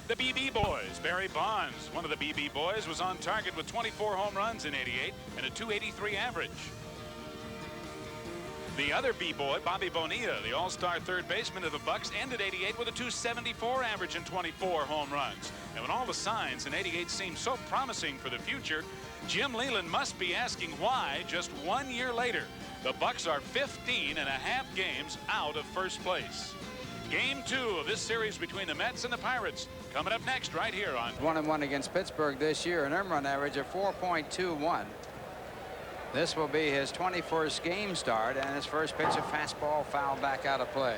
The BB Boys. Barry Bonds, one of the BB Boys, was on target with 24 home runs in '88 and a .283 average. The other B-boy, Bobby Bonilla, the all-star third baseman of the Bucks, ended '88 with a .274 average and 24 home runs. And when all the signs in '88 seemed so promising for the future, Jim Leyland must be asking why just 1 year later the Bucks are 15 and a half games out of first place. Game 2 of this series between the Mets and the Pirates coming up next right here on 1-1 against Pittsburgh this year, an earned run average of 4.21. This will be his 21st game start, and his first pitch, a fastball, foul back out of play.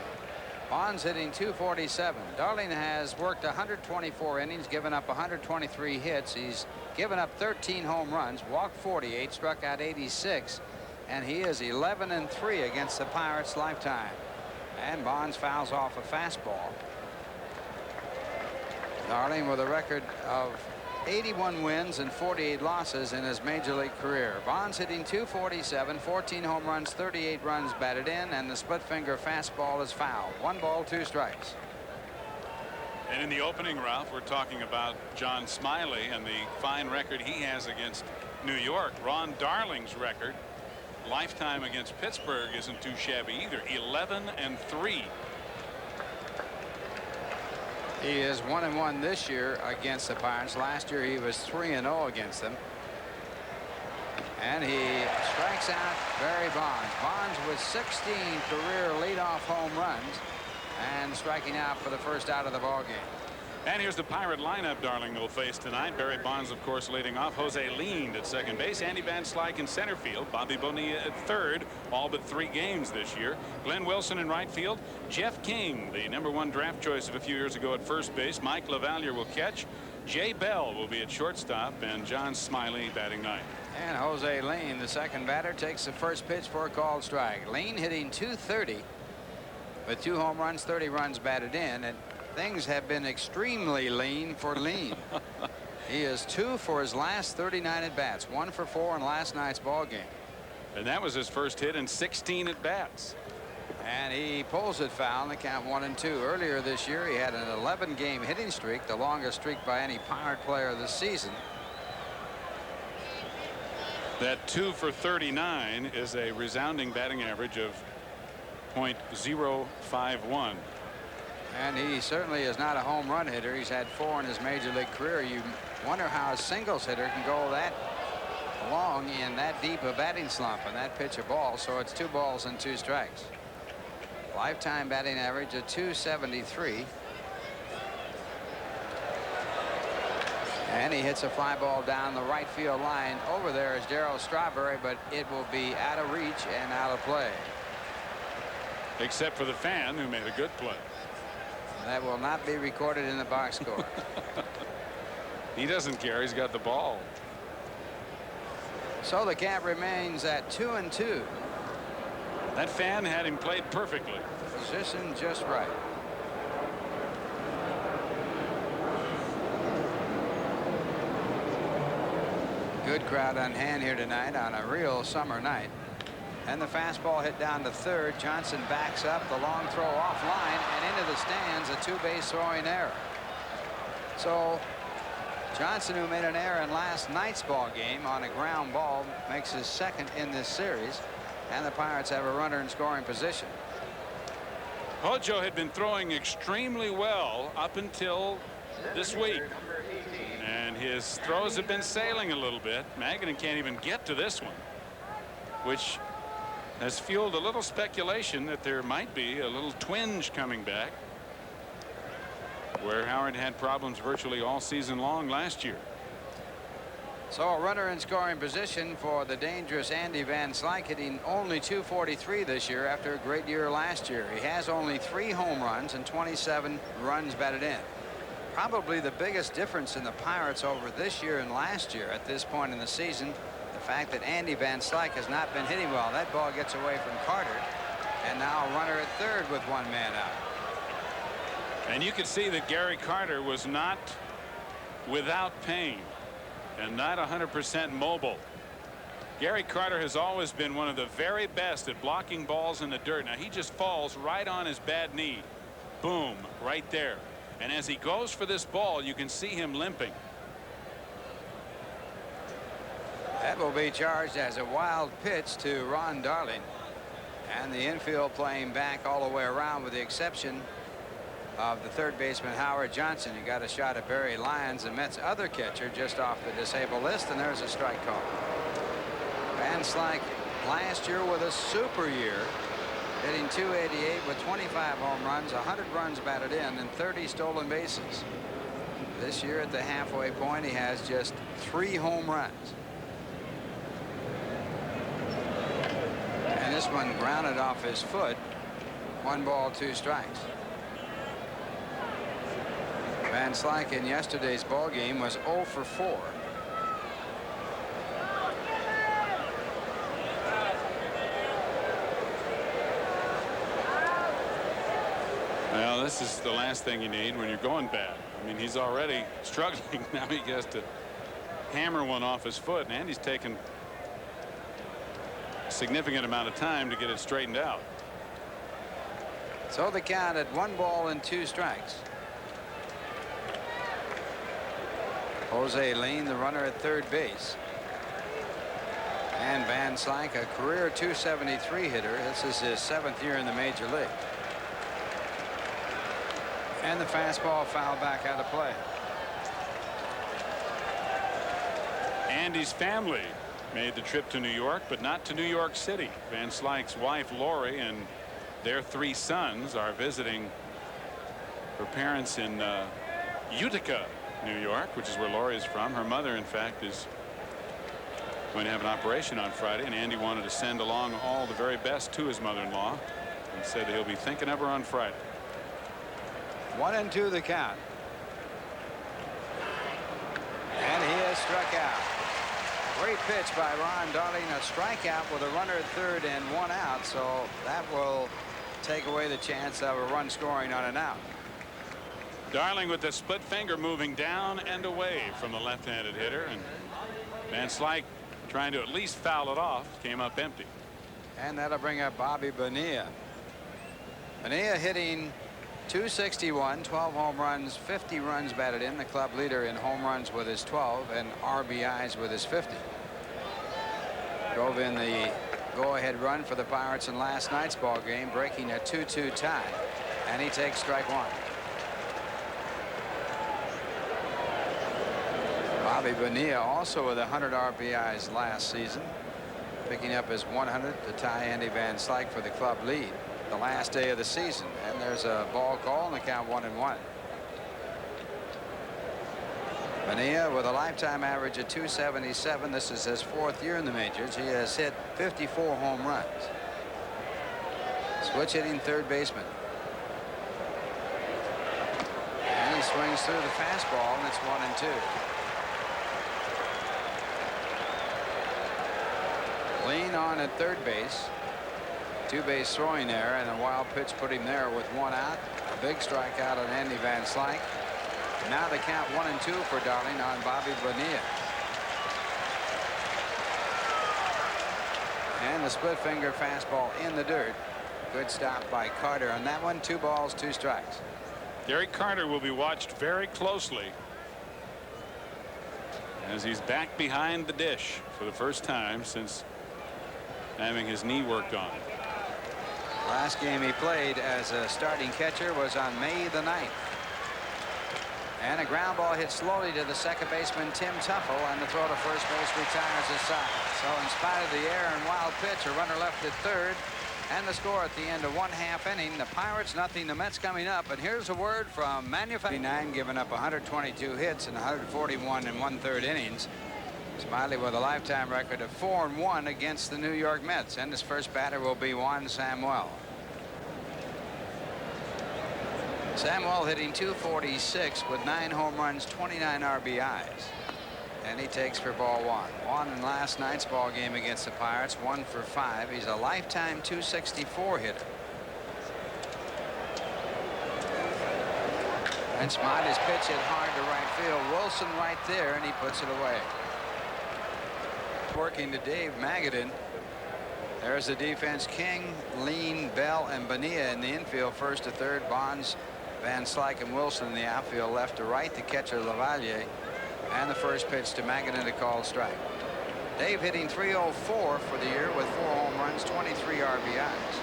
Bonds hitting .247. Darling has worked 124 innings, given up 123 hits. He's given up 13 home runs, walked 48, struck out 86, and he is 11-3 against the Pirates lifetime. And Bonds fouls off a fastball. Darling with a record of 81 wins and 48 losses in his major league career. Bonds hitting .247, 14 home runs, 38 runs batted in, and the split finger fastball is fouled. 1 ball, 2 strikes. And in the opening, Ralph, we're talking about John Smiley and the fine record he has against New York. Ron Darling's record lifetime against Pittsburgh isn't too shabby either. 11-3. He is 1-1 this year against the Pirates. Last year he was 3-0 against them. And he strikes out Barry Bonds. Bonds with 16 career leadoff home runs and striking out for the first out of the ball game. And here's the Pirate lineup Darling will face tonight. Barry Bonds, of course, leading off. Jose Lean at second base. Andy Van Slyke in center field. Bobby Bonilla at third. All but 3 games this year. Glenn Wilson in right field. Jeff King, the #1 draft choice of a few years ago at first base. Mike LaValliere will catch. Jay Bell will be at shortstop. And John Smiley batting ninth. And Jose Lean, the second batter, takes the first pitch for a called strike. Lean hitting .230 with 2 home runs, 30 runs batted in. And things have been extremely lean for Lean. He is 2 for his last 39 at bats, 1 for 4 in last night's ball game. And that was his first hit in 16 at bats. And he pulls it foul in the count 1-2. Earlier this year he had an 11-game hitting streak, the longest streak by any Pirate player this season. That 2 for 39 is a resounding batting average of .051. And he certainly is not a home run hitter. He's had 4 in his major league career. You wonder how a singles hitter can go that long in that deep a batting slump and that pitch a ball. So it's 2 balls and 2 strikes. Lifetime batting average of .273. And he hits a fly ball down the right field line. Over there is Darryl Strawberry, but it will be out of reach and out of play. Except for the fan who made a good play. That will not be recorded in the box score. He doesn't care. He's got the ball. So the count remains at 2-2. That fan had him played perfectly. Position just right. Good crowd on hand here tonight on a real summer night. And the fastball hit down to third. Johnson backs up, the long throw offline and into the stands, a 2-base throwing error. So Johnson, who made an error in last night's ball game on a ground ball, makes his second in this series, and the Pirates have a runner in scoring position. Hojo had been throwing extremely well up until this week, and his throws have been sailing a little bit. Magadan can't even get to this one, which has fueled a little speculation that there might be a little twinge coming back, where Howard had problems virtually all season long last year. So a runner in scoring position for the dangerous Andy Van Slyke, hitting only .243 this year after a great year last year. He has only 3 home runs and 27 runs batted in. Probably the biggest difference in the Pirates over this year and last year at this point in the season, the fact that Andy Van Slyke has not been hitting well. That ball gets away from Carter, and now a runner at third with 1 man out. And you could see that Gary Carter was not without pain and not 100% mobile. Gary Carter has always been one of the very best at blocking balls in the dirt. Now he just falls right on his bad knee. Boom, right there. And as he goes for this ball, you can see him limping. That will be charged as a wild pitch to Ron Darling. And the infield playing back all the way around with the exception of the third baseman Howard Johnson. You got a shot at Barry Lyons, the Mets' other catcher, just off the disabled list, and there's a strike call. Van Slyke last year with a super year, hitting .288 with 25 home runs, 100 runs batted in, and 30 stolen bases. This year at the halfway point, he has just 3 home runs. And this one grounded off his foot. 1 ball, 2 strikes. Van Slyke in yesterday's ball game was 0 for 4. Well, this is the last thing you need when you're going bad. I mean, he's already struggling. Now he has to hammer one off his foot, and Andy's taken a significant amount of time to get it straightened out. So the count at 1 ball and 2 strikes. Jose Lean, the runner at third base. And Van Slyke, a career .273 hitter. This is his 7th year in the major league. And the fastball fouled back out of play. Andy's family made the trip to New York, but not to New York City. Van Slyke's wife Lori and their 3 sons are visiting her parents in Utica, New York, which is where Lori is from. Her mother, in fact, is going to have an operation on Friday, and Andy wanted to send along all the very best to his mother-in-law and said that he'll be thinking of her on Friday. 1-2 the count. And he has struck out. Great pitch by Ron Darling, a strikeout with a runner at third and 1 out, so that will take away the chance of a run scoring on an out. Darling with the split finger moving down and away from the left-handed hitter, and Van Slyke trying to at least foul it off, came up empty. And that'll bring up Bobby Bonilla. Bonilla hitting .261, 12 home runs, 50 runs batted in, the club leader in home runs with his 12 and RBIs with his 50. Drove in the go-ahead run for the Pirates in last night's ball game, breaking a 2-2 tie, and he takes strike 1. Bobby Bonilla also with 100 RBIs last season, picking up his 100th to tie Andy Van Slyke for the club lead the last day of the season. And there's a ball call and the count 1-1. Bonilla with a lifetime average of .277. This is his 4th year in the majors. He has hit 54 home runs. Switch hitting third baseman. And he swings through the fastball, and it's 1-2. Lean on at third base. 2-base throwing there, and a wild pitch put him there with 1 out. A big strikeout on Andy Van Slyke. Now the count 1-2 for Darling on Bobby Bonilla. And the split finger fastball in the dirt. Good stop by Carter on that one. 2 balls, 2 strikes. Derek Carter will be watched very closely as he's back behind the dish for the first time since having his knee worked on. Last game he played as a starting catcher was on May the 9th. And a ground ball hit slowly to the second baseman Tim Tuffle, and the throw to first base retires his side. So in spite of the error and wild pitch, a runner left at third, and the score at the end of 1/2 inning. The Pirates nothing, the Mets coming up. And here's a word from manufacturing, giving up 122 hits in 141 and 1/3 innings. Smiley with a lifetime record of 4-1 against the New York Mets, and his first batter will be Juan Samuel. Samuel hitting .246 with 9 home runs, 29 RBIs, and he takes for ball 1. Juan in last night's ball game against the Pirates, 1 for 5. He's a lifetime .264 hitter. And Smiley's pitch hit hard to right field. Wilson right there, and he puts it away. Working to Dave Magadan. There's the defense. King, Lean, Bell, and Bonilla in the infield. First to third, Bonds Van Slyke and Wilson in the outfield left to right. The catcher Lavalier. And the first pitch to Magadan, a called strike. Dave hitting .304 for the year with 4 home runs, 23 RBIs.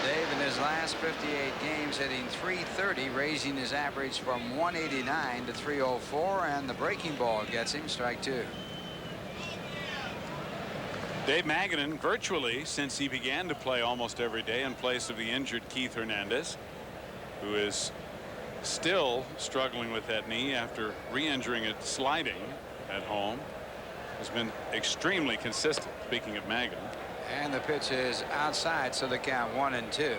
Dave in his last 58 games hitting .330, raising his average from 189 to .304, and the breaking ball gets him strike 2. Dave Magadan, virtually since he began to play almost every day in place of the injured Keith Hernandez, who is still struggling with that knee after re-injuring it sliding at home, has been extremely consistent. Speaking of Magadan. And the pitch is outside, so the count 1-2.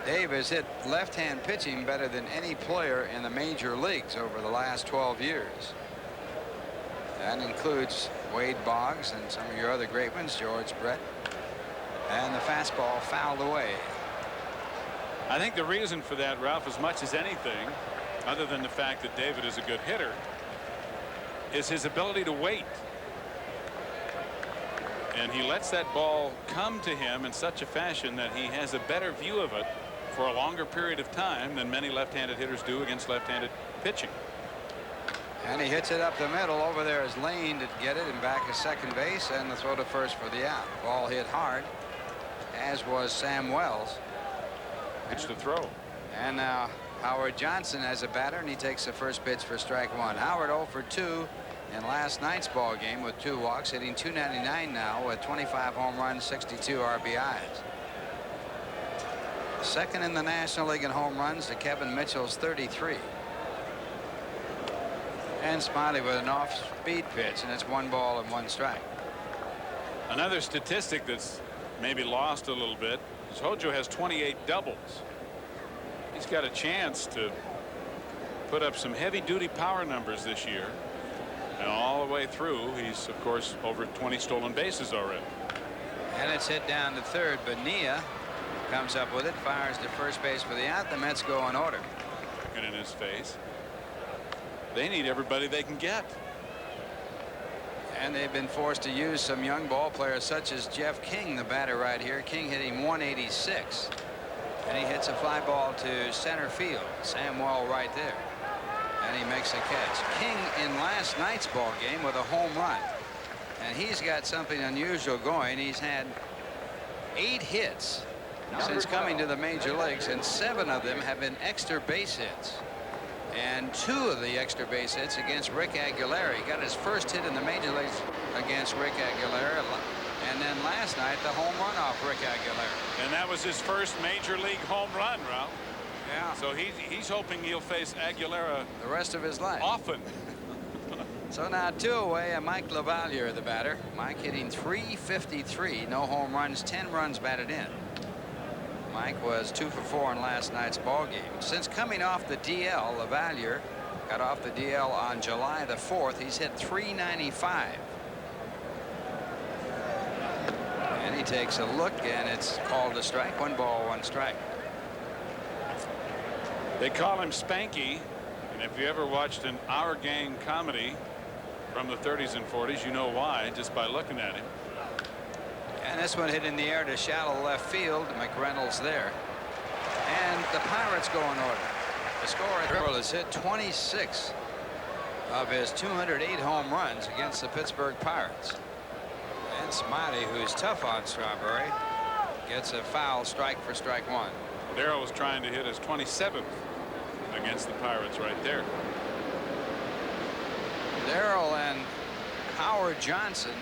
Dave has hit left-hand pitching better than any player in the major leagues over the last 12 years. That includes Wade Boggs and some of your other great ones, George Brett. And the fastball fouled away. I think the reason for that, Ralph, as much as anything, other than the fact that David is a good hitter, is his ability to wait. And he lets that ball come to him in such a fashion that he has a better view of it for a longer period of time than many left-handed hitters do against left-handed pitching. And he hits it up the middle. Over there is Lane to get it, and back is second base, and the throw to first for the out. Ball hit hard, as was Sam Wells. Pitch to throw. And now Howard Johnson has a batter, and he takes the first pitch for strike 1. Howard 0 for 2 in last night's ball game with 2 walks, hitting .299 now with 25 home runs, 62 RBIs. Second in the National League in home runs to Kevin Mitchell's 33. And Smiley with an off-speed pitch, and it's 1 ball and 1 strike. Another statistic that's maybe lost a little bit is Hojo has 28 doubles. He's got a chance to put up some heavy-duty power numbers this year. And all the way through, he's, of course, over 20 stolen bases already. And it's hit down to third, but Nia comes up with it, fires to first base for the out. The Mets go in order. And in his face. They need everybody they can get. And they've been forced to use some young ball players such as Jeff King, the batter right here. King hitting .186. And he hits a fly ball to center field. Samuel right there. And he makes a catch. King in last night's ball game with a home run. And he's got something unusual going. He's had 8 hits since coming to the major leagues, and 7 of them have been extra base hits. And 2 of the extra base hits against Rick Aguilera. He got his first hit in the major leagues against Rick Aguilera. And then last night, the home run off Rick Aguilera. And that was his first major league home run, Ralph. Yeah. So he's hoping he'll face Aguilera the rest of his life. Often. So now 2 away, and Mike Lavalier, the batter. Mike hitting .353. No home runs, 10 runs batted in. Mike was 2 for 4 in last night's ball game. Since coming off the DL, Lavalier got off the DL on July the 4th. He's hit .395. And he takes a look, and it's called a strike. 1 ball, 1 strike. They call him Spanky, and if you ever watched an Our Gang comedy from the 30s and 40s, you know why just by looking at him. And this one hit in the air to shallow left field. McReynolds there. And the Pirates go in order. The score at Dribble has hit 26 of his 208 home runs against the Pittsburgh Pirates. And Smiley, who's tough on Strawberry, gets a foul, strike for strike 1. Darrell was trying to hit his 27th against the Pirates right there. Darrell and Howard Johnson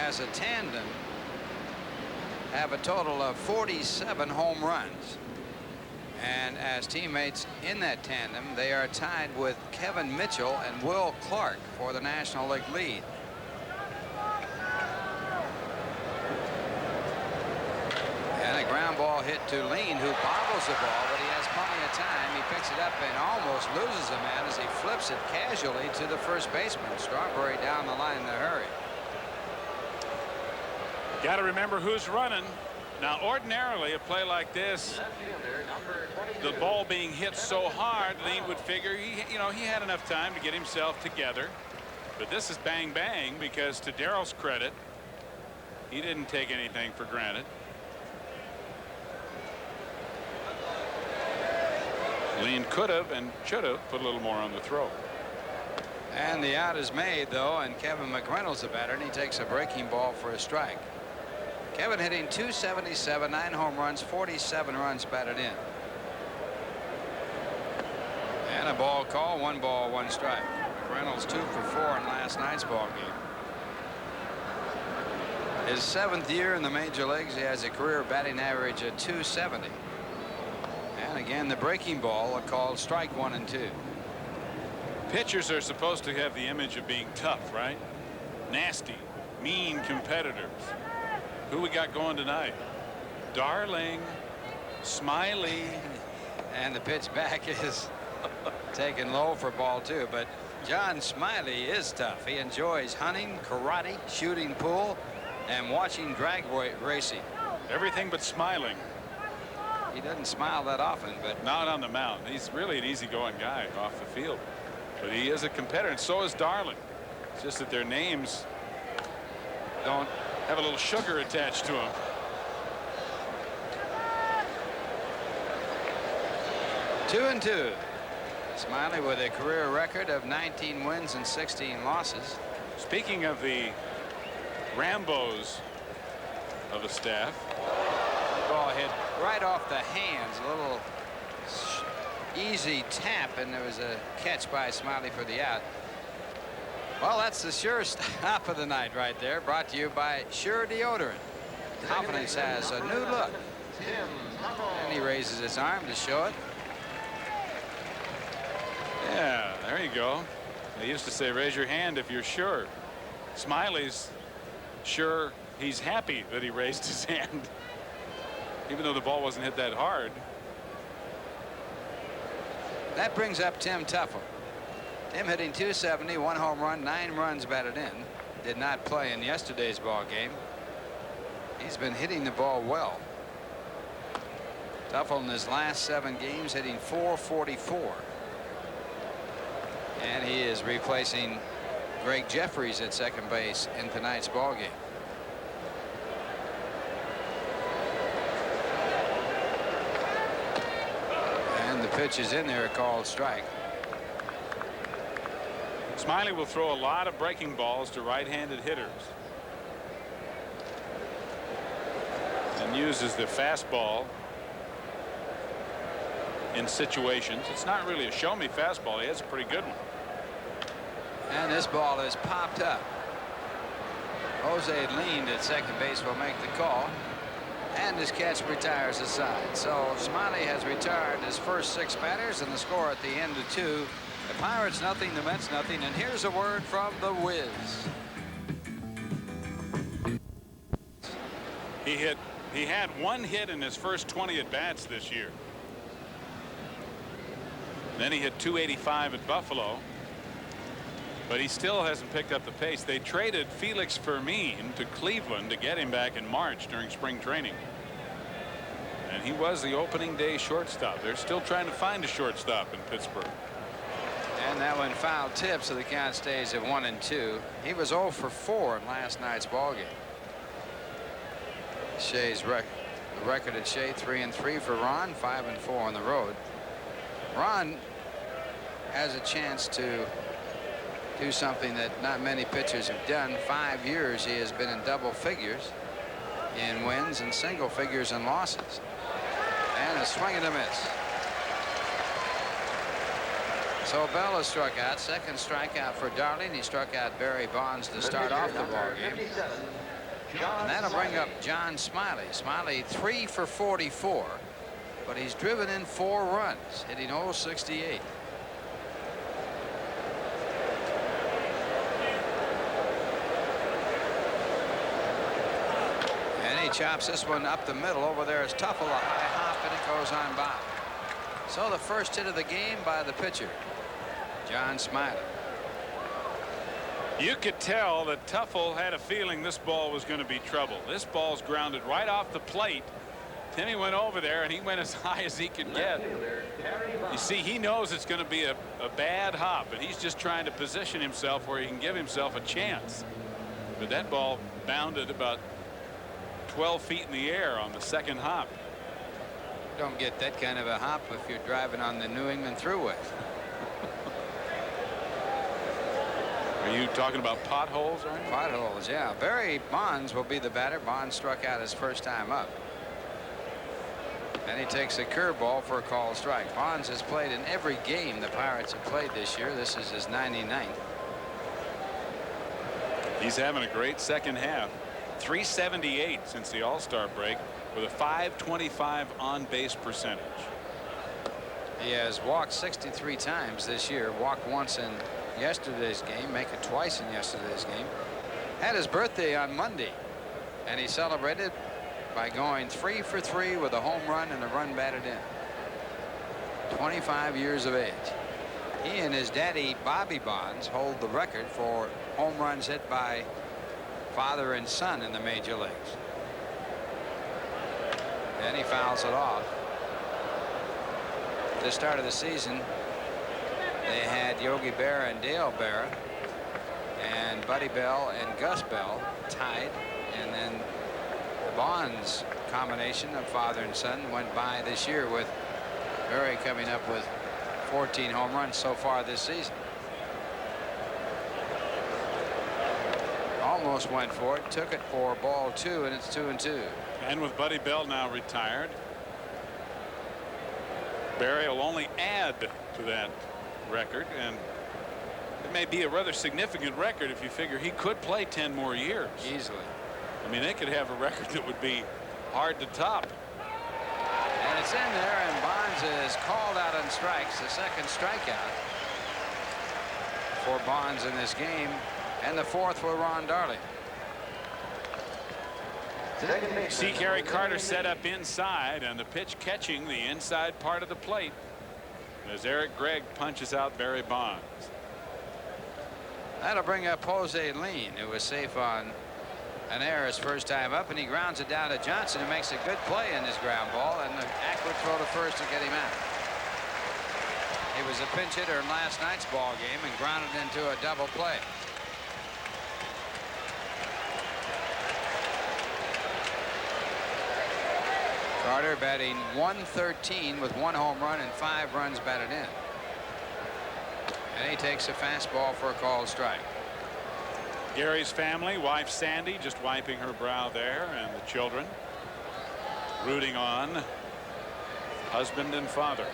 as a tandem have a total of 47 home runs. And as teammates in that tandem, they are tied with Kevin Mitchell and Will Clark for the National League lead. And a ground ball hit to Lean, who bobbles the ball, but he has plenty of time. He picks it up and almost loses a man as he flips it casually to the first baseman. Strawberry down the line in a hurry. Got to remember who's running. Now, ordinarily, a play like this, the ball being hit so hard, Lean would figure he had enough time to get himself together. But this is bang bang, because to Darrell's credit, he didn't take anything for granted. Lean could have and should have put a little more on the throw. And the out is made, though, and Kevin McReynolds the batter, and he takes a breaking ball for a strike. Kevin hitting .277, 9 home runs, 47 runs batted in. And a ball call, 1 ball, 1 strike. McReynolds 2 for 4 in last night's ball game. His 7th year in the major leagues, he has a career batting average of .270. And again, the breaking ball called strike 1 and 2. Pitchers are supposed to have the image of being tough, right? Nasty, mean competitors. Who we got going tonight? Darling, Smiley. And the pitch back is taken low for ball 2. But John Smiley is tough. He enjoys hunting, karate, shooting pool, and watching drag racing. Everything but smiling. He doesn't smile that often, but not on the mound. He's really an easygoing guy off the field. But he is a competitor, and so is Darling. It's just that their names don't have a little sugar attached to them. Two and 2. Smiley with a career record of 19 wins and 16 losses. Speaking of the Rambos of the staff. Ball hit right off the hands. A little easy tap, and there was a catch by Smiley for the out. Well, that's the sure stop of the night right there, brought to you by Sure Deodorant. Confidence has a new look. And he raises his arm to show it. Yeah, there you go. They used to say raise your hand if you're sure. Smiley's sure. He's happy that he raised his hand, even though the ball wasn't hit that hard. That brings up Tim Teufel. Tim hitting .270, 1 home run, 9 runs batted in. Did not play in yesterday's ball game. He's been hitting the ball well. Teufel in his last 7 games hitting .444. And he is replacing Greg Jeffries at second base in tonight's ball game. And the pitch is in there, called strike. Smiley will throw a lot of breaking balls to right-handed hitters and uses the fastball in situations. It's not really a show me fastball. He has a pretty good one. And this ball is popped up. Jose leaned at second base, will make the call, and his catch retires aside. So Smiley has retired his first 6 batters, and the score at the end of 2. The Pirates nothing, the Mets nothing, and here's a word from the Wiz. He had 1 hit in his first 20 at bats this year. Then he hit .285 at Buffalo. But he still hasn't picked up the pace. They traded Felix Fermin to Cleveland to get him back in March during spring training. And he was the opening day shortstop. They're still trying to find a shortstop in Pittsburgh. And that one foul tip, so the count stays at 1 and 2. He was 0 for 4 in last night's ball game. Shea's record at Shea 3 and 3 for Ron, 5 and 4 on the road. Ron has a chance to do something that not many pitchers have done. 5 years he has been in double figures in wins and single figures in losses. And a swing and a miss. So Bell has struck out. Second strikeout for Darling. He struck out Barry Bonds to start off the ball game. And that'll bring up John Smiley. Smiley 3 for 44, but he's driven in 4 runs, hitting .068. And he chops this one up the middle. Over there is Teufel, a high hop, and it goes on by. So the first hit of the game by the pitcher, John Smiley. You could tell that Teufel had a feeling this ball was going to be trouble. This ball's grounded right off the plate. Timmy went over there and he went as high as he could get. You see, he knows it's going to be a bad hop, and he's just trying to position himself where he can give himself a chance. But that ball bounded about 12 feet in the air on the second hop. don't get that kind of a hop if you're driving on the New England Thruway. Are you talking about potholes? Right? Potholes, yeah. Barry Bonds will be the batter. Bonds struck out his first time up. And he takes a curveball for a called strike. Bonds has played in every game the Pirates have played this year. This is his 99th. He's having a great second half. 378 since the All-Star break with a .525 on-base percentage. He has walked 63 times this year. Walked once in yesterday's game. Make it twice in yesterday's game. Had his birthday on Monday, and he celebrated by going 3 for 3 with a home run and a run batted in. 25 years of age. He and his daddy Bobby Bonds hold the record for home runs hit by father and son in the major leagues. And he fouls it off. At the start of the season, they had Yogi Berra and Dale Berra and Buddy Bell and Gus Bell tied, and then Bonds combination of father and son went by this year, with Berry coming up with 14 home runs so far this season. Almost went for it, took it for ball 2, and it's 2-2. And with Buddy Bell now retired, Berry will only add to that record, and it may be a rather significant record if you figure he could play 10 more years. Easily. I mean, they could have a record that would be hard to top. And it's in there, and Bonds is called out on strikes. The second strikeout for Bonds in this game, and the fourth for Ron Darling. See Gary Carter set up inside, and the pitch catching the inside part of the plate as Eric Gregg punches out Barry Bonds. That'll bring up Jose Lean, who was safe on an error his first time up, and he grounds it down to Johnson, who makes a good play in his ground ball, and an accurate throw to first to get him out. He was a pinch hitter in last night's ball game and grounded into a double play. Carter batting .113 with 1 home run and 5 runs batted in. And he takes a fastball for a called strike. Gary's family, wife Sandy just wiping her brow there, and the children rooting on husband and father.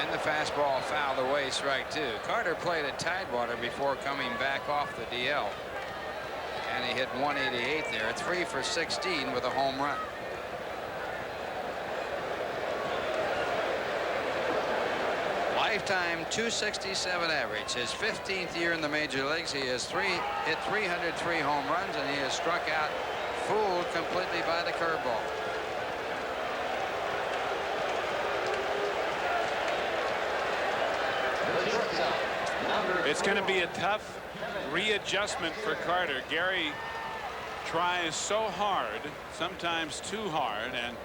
And the fastball fouled away, strike 2. Carter played at Tidewater before coming back off the DL. And he hit .188 there, 3 for 16 with a home run. Lifetime .267 average. His 15th year in the major leagues. He has hit 303 home runs, and he has struck out, fooled completely by the curveball. It's going to be a tough readjustment for Carter. Gary tries so hard, sometimes too hard, and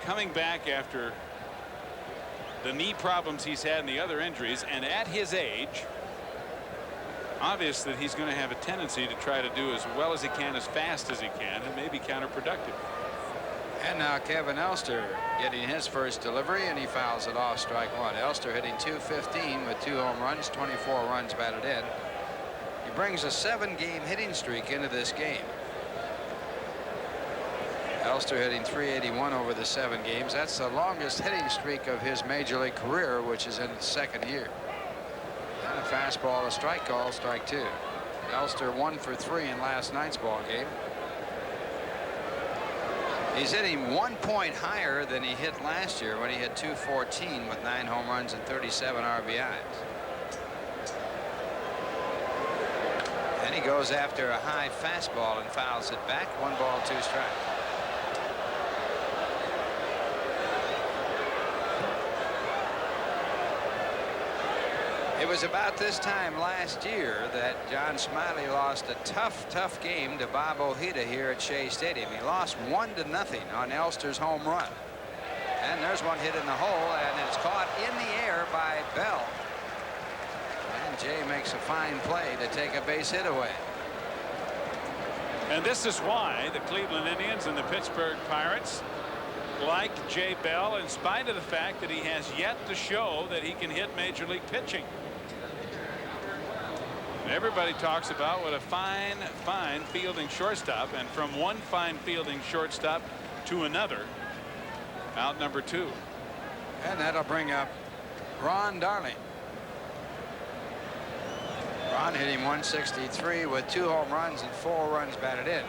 coming back after the knee problems he's had and the other injuries, and at his age, obvious that he's going to have a tendency to try to do as well as he can, as fast as he can, and maybe counterproductive. And now Kevin Elster getting his first delivery, and he fouls it off, strike 1. Elster hitting .215 with 2 home runs, 24 runs batted in. He brings a 7-game hitting streak into this game. Elster hitting .381 over the 7 games. That's the longest hitting streak of his major league career, which is in its 2nd year. And a fastball, a strike call, strike 2. Elster 1 for 3 in last night's ball game. He's hitting 1 point higher than he hit last year when he hit .214 with 9 home runs and 37 RBIs. And he goes after a high fastball and fouls it back. 1 ball, 2 strikes. It was about this time last year that John Smiley lost a tough game to Bob Ojeda here at Shea Stadium. He lost 1-0 on Elster's home run. And there's one hit in the hole, and it's caught in the air by Bell. And Jay makes a fine play to take a base hit away. And this is why the Cleveland Indians and the Pittsburgh Pirates like Jay Bell, in spite of the fact that he has yet to show that he can hit major league pitching. Everybody talks about what a fine fielding shortstop, and from one fine fielding shortstop to another, out number 2. And that'll bring up Ron Darling. Ron hit him 163 with 2 home runs and 4 runs batted in.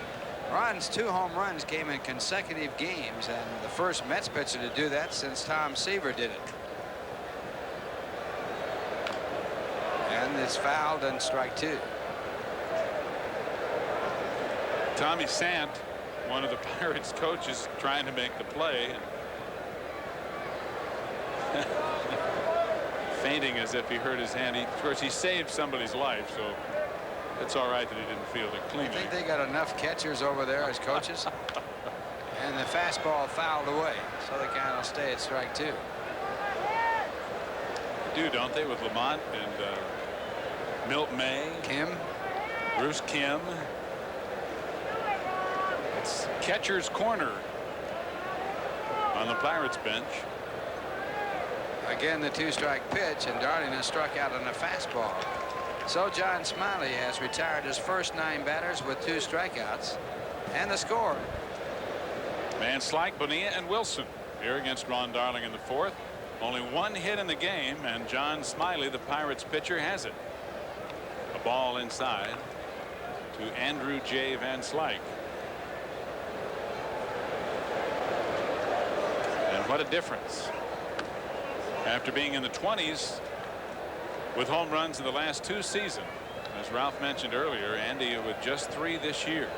Ron's 2 home runs came in consecutive games, and the first Mets pitcher to do that since Tom Seaver did it. And it's fouled and strike 2. Tommy Sant, one of the Pirates coaches, trying to make the play. Fainting as if he hurt his hand. Of course, he saved somebody's life, so it's all right that he didn't field it cleanly. I think they got enough catchers over there as coaches. And the fastball fouled away, so they kind of stay at strike 2. They do, don't they, with Lamont and Milt May, Kim, Bruce Kim. It's catcher's corner on the Pirates bench. Again, the 2-strike pitch, and Darling has struck out on a fastball. So John Smiley has retired his first 9 batters with 2 strikeouts. And the score. Van Slyke, Bonilla, and Wilson here against Ron Darling in the 4th. Only 1 hit in the game, and John Smiley, the Pirates pitcher, has it. A ball inside to Andrew J. Van Slyke. And what a difference. After being in the 20s with home runs in the last 2 seasons, as Ralph mentioned earlier, Andy with just 3 this year.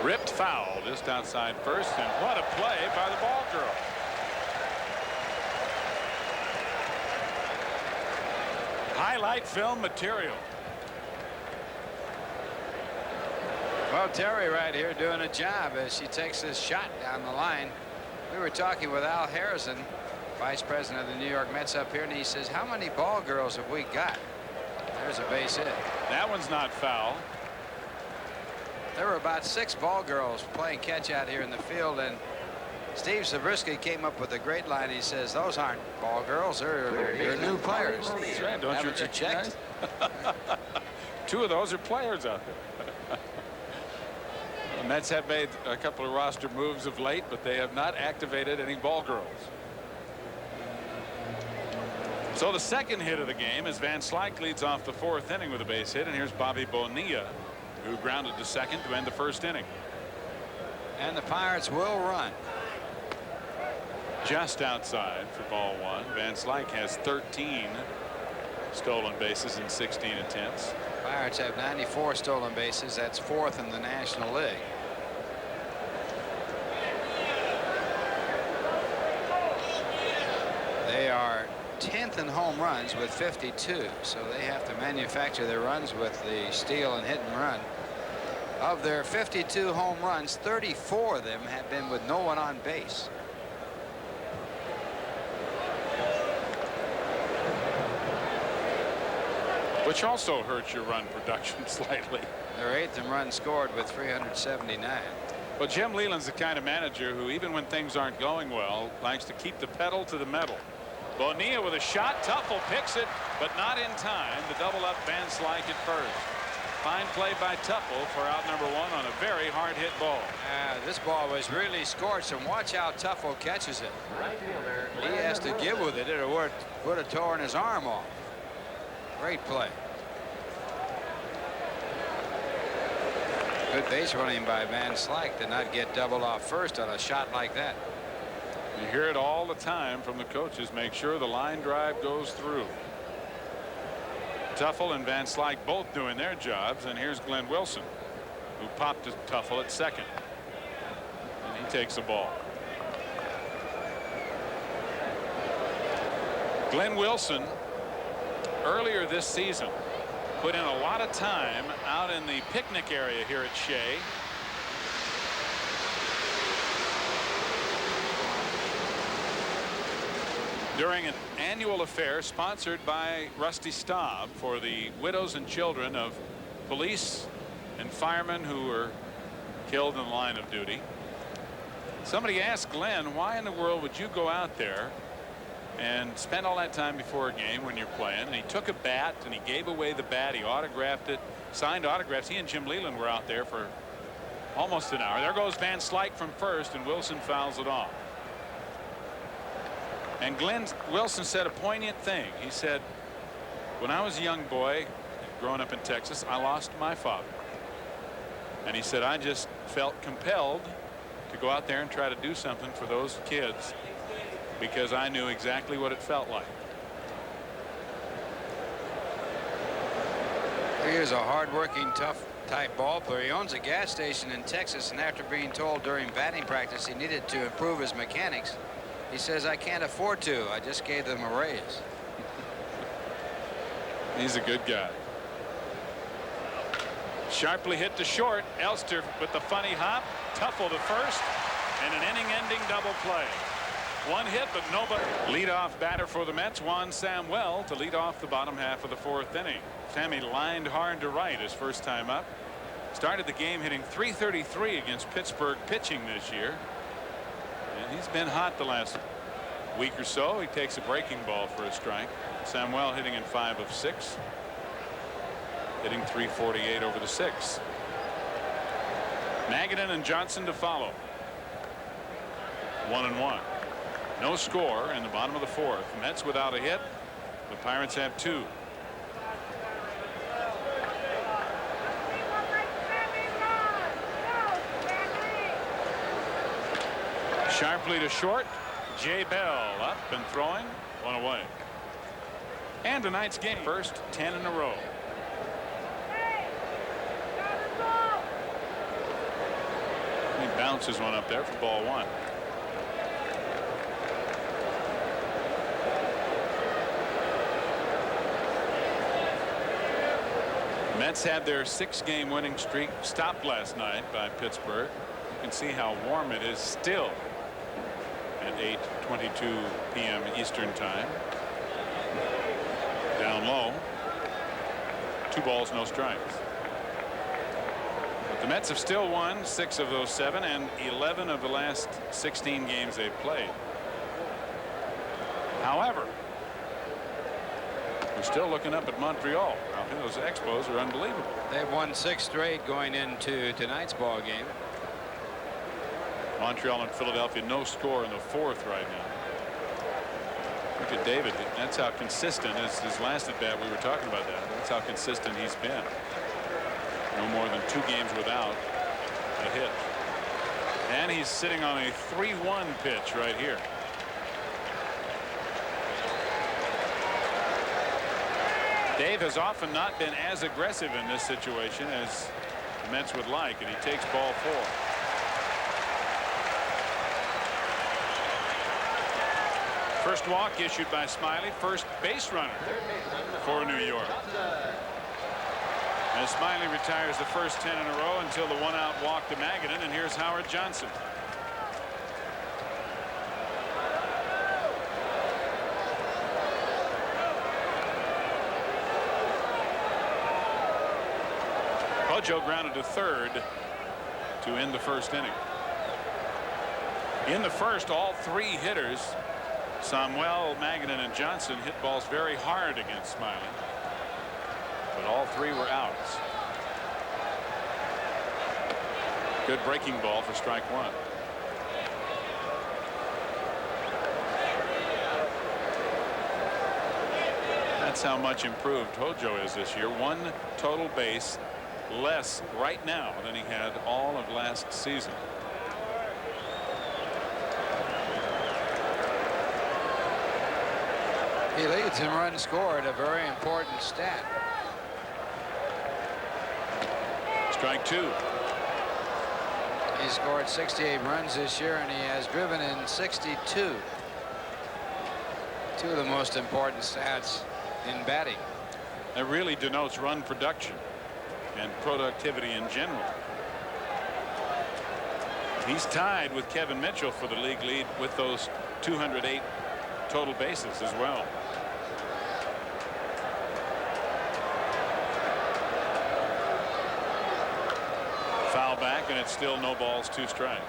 Ripped foul just outside first, and what a play by the ball girl. Highlight film material. Well, Terry right here doing a job as she takes this shot down the line. We were talking with Al Harrison, vice president of the New York Mets, up here, and he says, how many ball girls have we got? There's a base hit. That one's not foul. There were about 6 ball girls playing catch out here in the field, and Steve Zabriskie came up with a great line. He says, those aren't ball girls, they're new players. That's right. Don't Haven't you checked? 2 of those are players out there. The Mets have made a couple of roster moves of late, but they have not activated any ball girls. So the second hit of the game as Van Slyke leads off the 4th inning with a base hit, and here's Bobby Bonilla, who grounded to second to end the 1st inning. And the Pirates will run. Just outside for ball 1. Van Slyke has 13 stolen bases in 16 attempts. Pirates have 94 stolen bases. That's 4th in the National League. They are 10th in home runs with 52, so they have to manufacture their runs with the steal and hit and run. Of their 52 home runs, 34 of them have been with no one on base. Which also hurts your run production slightly. They're 8th in runs scored with 379. Well, Jim Leyland's the kind of manager who, even when things aren't going well, likes to keep the pedal to the metal. Bonilla with a shot. Tuffle picks it, but not in time. The double up Van Slyke at first. Fine play by Tuffle for out number 1 on a very hard hit ball. This ball was really scorched, and watch how Tuffle catches it. He has to give with it, or would have torn his arm off. Great play. Good base running by Van Slyke to not get doubled off first on a shot like that. You hear it all the time from the coaches. Make sure the line drive goes through. Tuffle and Van Slyke both doing their jobs, and here's Glenn Wilson, who popped to Tuffle at second, and he takes the ball. Glenn Wilson earlier this season put in a lot of time out in the picnic area here at Shea. During an annual affair sponsored by Rusty Staub for the widows and children of police and firemen who were killed in the line of duty. Somebody asked Glenn, why in the world would you go out there and spend all that time before a game when you're playing? And he took a bat and he gave away the bat. He autographed it, signed autographs. He and Jim Leyland were out there for almost an hour. There goes Van Slyke from first, and Wilson fouls it off. And Wilson said a poignant thing. He said, when I was a young boy growing up in Texas, I lost my father. And he said, I just felt compelled to go out there and try to do something for those kids because I knew exactly what it felt like. He is a hard-working, tough type ball player. He owns a gas station in Texas, and after being told during batting practice he needed to improve his mechanics, he says, I can't afford to. I just gave them a raise. He's a good guy. Sharply hit to short. Elster with the funny hop. Tuffle to first, and an inning-ending double play. One hit, but nobody. Leadoff batter for the Mets, Juan Samuel, to lead off the bottom half of the fourth inning. Sammy lined hard to right his first time up. Started the game hitting .333 against Pittsburgh pitching this year. And he's been hot the last week or so. He takes a breaking ball for a strike. Samuel hitting in 5 of 6. Hitting .348 over the 6th. Magadan and Johnson to follow. 1-1. No score in the bottom of the fourth. Mets without a hit. The Pirates have 2. Sharply to short. Jay Bell up and throwing. 1 away. And tonight's game. First 10 in a row. He bounces one up there for ball 1. Mets had their 6-game winning streak stopped last night by Pittsburgh. You can see how warm it is still at 8:22 p.m. Eastern time. Down low. 2 balls, no strikes. But the Mets have still won 6 of those 7 and 11 of the last 16 games they've played. However, we're still looking up at Montreal. Those Expos are unbelievable. They've won 6 straight going into tonight's ball game. Montreal and Philadelphia, no score in the 4th right now. Look at David. That's how consistent his last at bat. We were talking about that. That's how consistent he's been. No more than 2 games without a hit. And he's sitting on a 3-1 pitch right here. Dave has often not been as aggressive in this situation as the Mets would like, and he takes ball 4. First walk issued by Smiley, first base runner for New York. As Smiley retires the first 10 in a row until the 1-out walk to Magadan, and here's Howard Johnson. Hojo grounded to third to end the first inning. In the first, all 3 hitters, Samuel, Magadan, and Johnson, hit balls very hard against Smiley. But all 3 were outs. Good breaking ball for strike 1. That's how much improved Hojo is this year. 1 total base less right now than he had all of last season. He leads in runs scored, a very important stat. Strike 2. He scored 68 runs this year, and he has driven in 62. 2 of the most important stats in batting. That really denotes run production and productivity in general. He's tied with Kevin Mitchell for the league lead with those 208 total bases as well. Foul back, and it's still no balls, 2 strikes.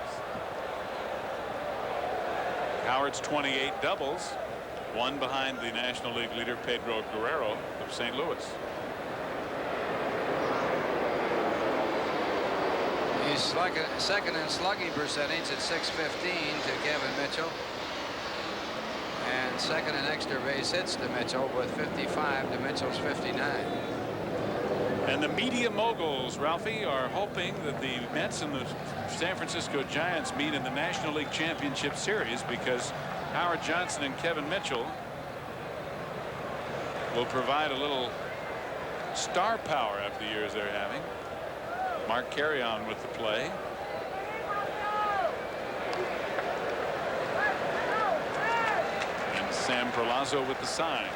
Howard's 28 doubles, 1 behind the National League leader Pedro Guerrero of St. Louis. He's second in slugging percentage at .615 to Kevin Mitchell, and second in extra base hits to Mitchell with 55 to Mitchell's 59. And the media moguls, Ralphie, are hoping that the Mets and the San Francisco Giants meet in the National League Championship Series, because Howard Johnson and Kevin Mitchell will provide a little star power after the years they're having. Mark Carrion with the play. And Sam Perlazo with the signs.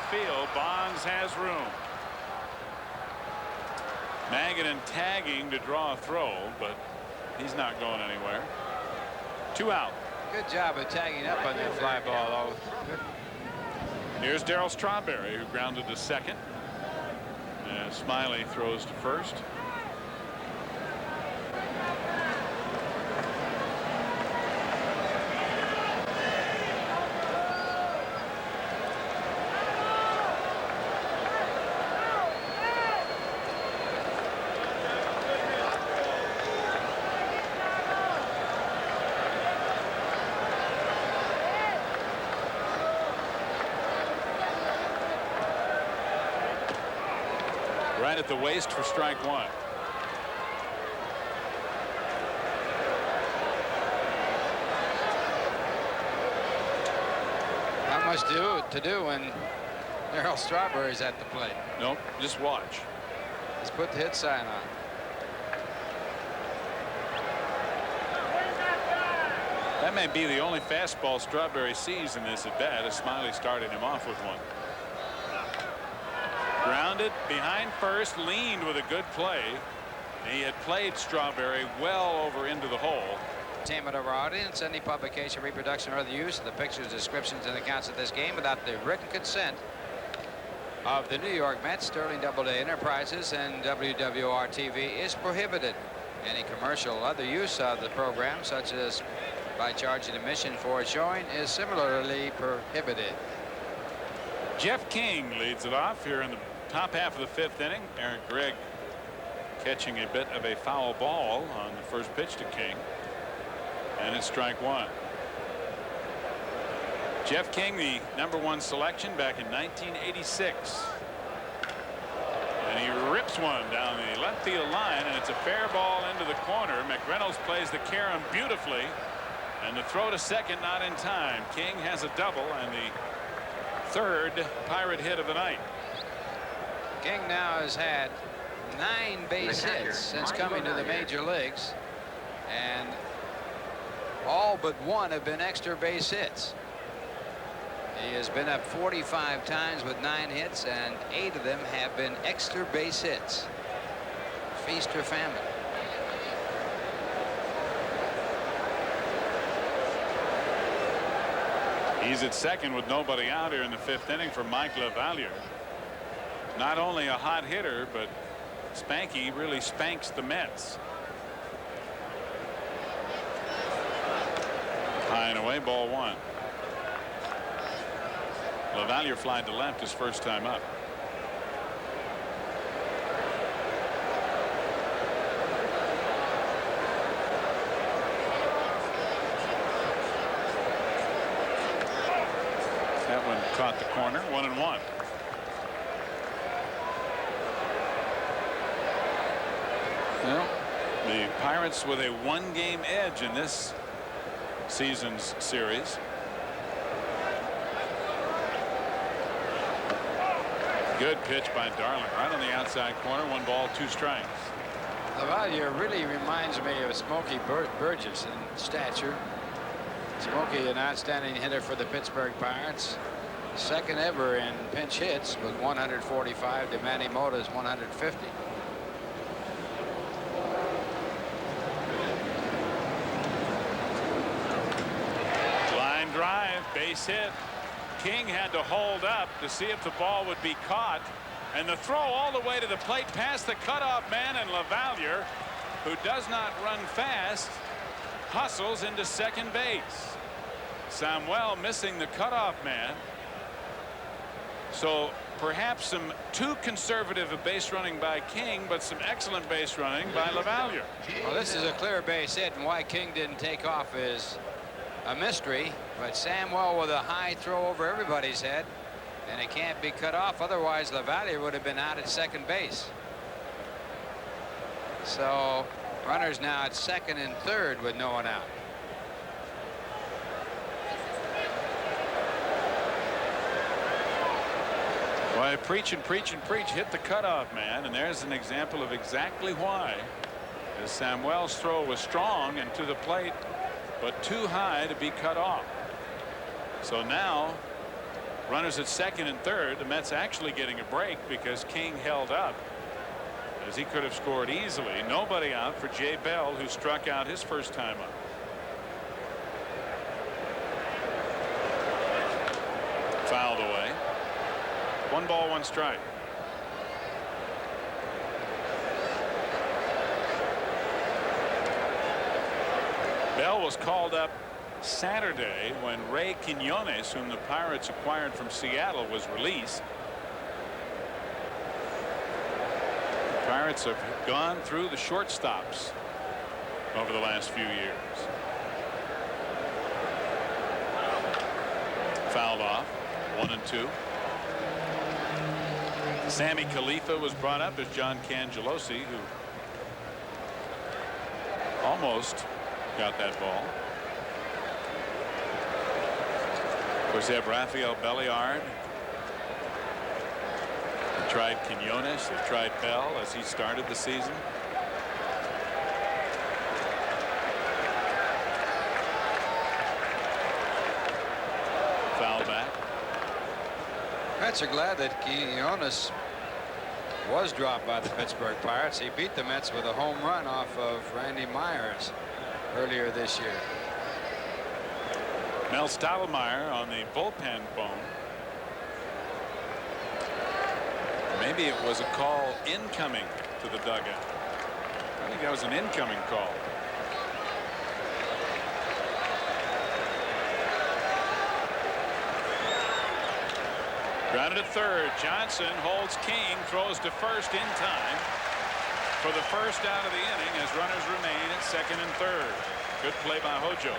Field. Bonds has room. Magadan tagging to draw a throw, but he's not going anywhere. 2 out. Good job of tagging up on that fly ball, though. Here's Darryl Strawberry, who grounded to second. Smiley throws to first. Right at the waist for strike 1. Not much to do when Darryl Strawberry's at the plate. Nope, just watch. Let's put the hit sign on. That may be the only fastball Strawberry sees in this at bat, as Smiley started him off with one. Grounded behind first, leaned with a good play. He had played Strawberry well over into the hole. Entertainment of our audience. Any publication, reproduction, or other use of the pictures, descriptions, and accounts of this game without the written consent of the New York Mets, Sterling Doubleday Enterprises, and WWR-TV is prohibited. Any commercial or other use of the program, such as by charging admission for a showing, is similarly prohibited. Jeff King leads it off here in the top half of the 5th inning. Aaron Gregg catching a bit of a foul ball on the first pitch to King, and it's strike 1. Jeff King, the #1 selection back in 1986, and he rips one down the left field line, and it's a fair ball into the corner. McReynolds plays the carom beautifully, and the throw to second not in time. King has a double and the 3rd Pirate hit of the night. King now has had 9 base hits since coming to the major leagues, and all but 1 have been extra base hits. He has been up 45 times with 9 hits, and 8 of them have been extra base hits. Feast or famine. He's at second with nobody out here in the 5th inning for Mike LaValliere. Not only a hot hitter, but Spanky really spanks the Mets. High and away, ball 1. LaValliere flied to left his first time up. That one caught the corner. 1-1. Well, the Pirates with a 1-game edge in this season's series. Good pitch by Darling, right on the outside corner. 1 ball, 2 strikes. LaValliere really reminds me of Smokey Burgess in stature. Smokey, an outstanding hitter for the Pittsburgh Pirates. Second ever in pinch hits with 145 to Manny Mota's 150. Line drive, base hit. King had to hold up to see if the ball would be caught, and the throw all the way to the plate past the cutoff man, and LaValliere, who does not run fast, hustles into second base. Samuel missing the cutoff man. So perhaps some too conservative a base running by King, but some excellent base running by LaValliere. Well, this is a clear base hit, and why King didn't take off is a mystery, but Samuel with a high throw over everybody's head, and it can't be cut off. Otherwise, LaValliere would have been out at second base. So runners now at second and third with no one out. Why, preach and preach and preach, hit the cutoff man, and there's an example of exactly why. As Samuel's throw was strong and to the plate, but too high to be cut off. So now runners at second and third. The Mets actually getting a break because King held up, as he could have scored easily. Nobody out for Jay Bell, who struck out his first time up. Fouled away. 1 ball, 1 strike. Bell was called up Saturday when Ray Quinones, whom the Pirates acquired from Seattle, was released. The Pirates have gone through the shortstops over the last few years. Fouled off. 1-2. Sammy Khalifa was brought up as John Cangelosi, who almost got that ball. Of course, they have Rafael Belliard. They tried Quinones. They tried Bell as he started the season. Foul back. Mets are glad that Quinones was dropped by the Pittsburgh Pirates. He beat the Mets with a home run off of Randy Myers earlier this year. Mel Stottlemyre on the bullpen phone. Maybe it was a call incoming to the dugout. I think that was an incoming call. Grounded at third. Johnson holds King, throws to first in time for the first out of the inning as runners remain at second and third. Good play by Hojo.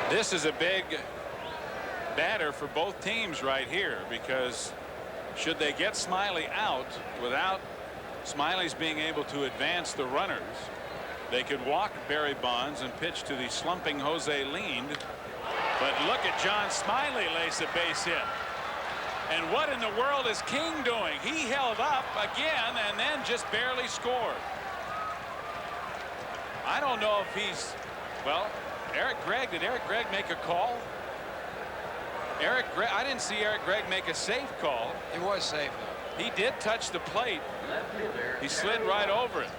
This is a big batter for both teams right here, because should they get Smiley out without Smiley's being able to advance the runners, they could walk Barry Bonds and pitch to the slumping Jose Lind. But look at John Smiley lace a base hit. And what in the world is King doing? He held up again and then just barely scored. I don't know if he's, well, Eric Gregg, did Eric Gregg make a call? Eric Gregg, I didn't see Eric Gregg make a safe call. He was safe. He did touch the plate. He slid right over it.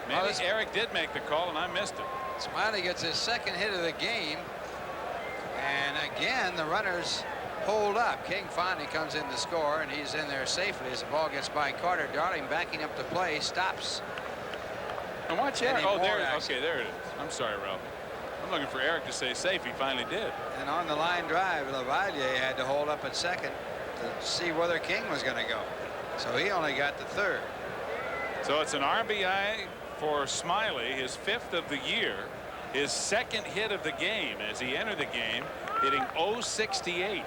Maybe Eric did make the call and I missed it. Smiley gets his second hit of the game, and again the runners hold up. King finally comes in to score, and he's in there safely as the ball gets by Carter. Darling backing up the play, stops. And watch Eric. Oh, there. Okay, there it is. I'm sorry, Ralph. I'm looking for Eric to say safe. He finally did. And on the line drive, LaValliere had to hold up at second to see whether King was going to go. So he only got to third. So it's an RBI for Smiley, his 5th of the year, his second hit of the game as he entered the game, hitting .068.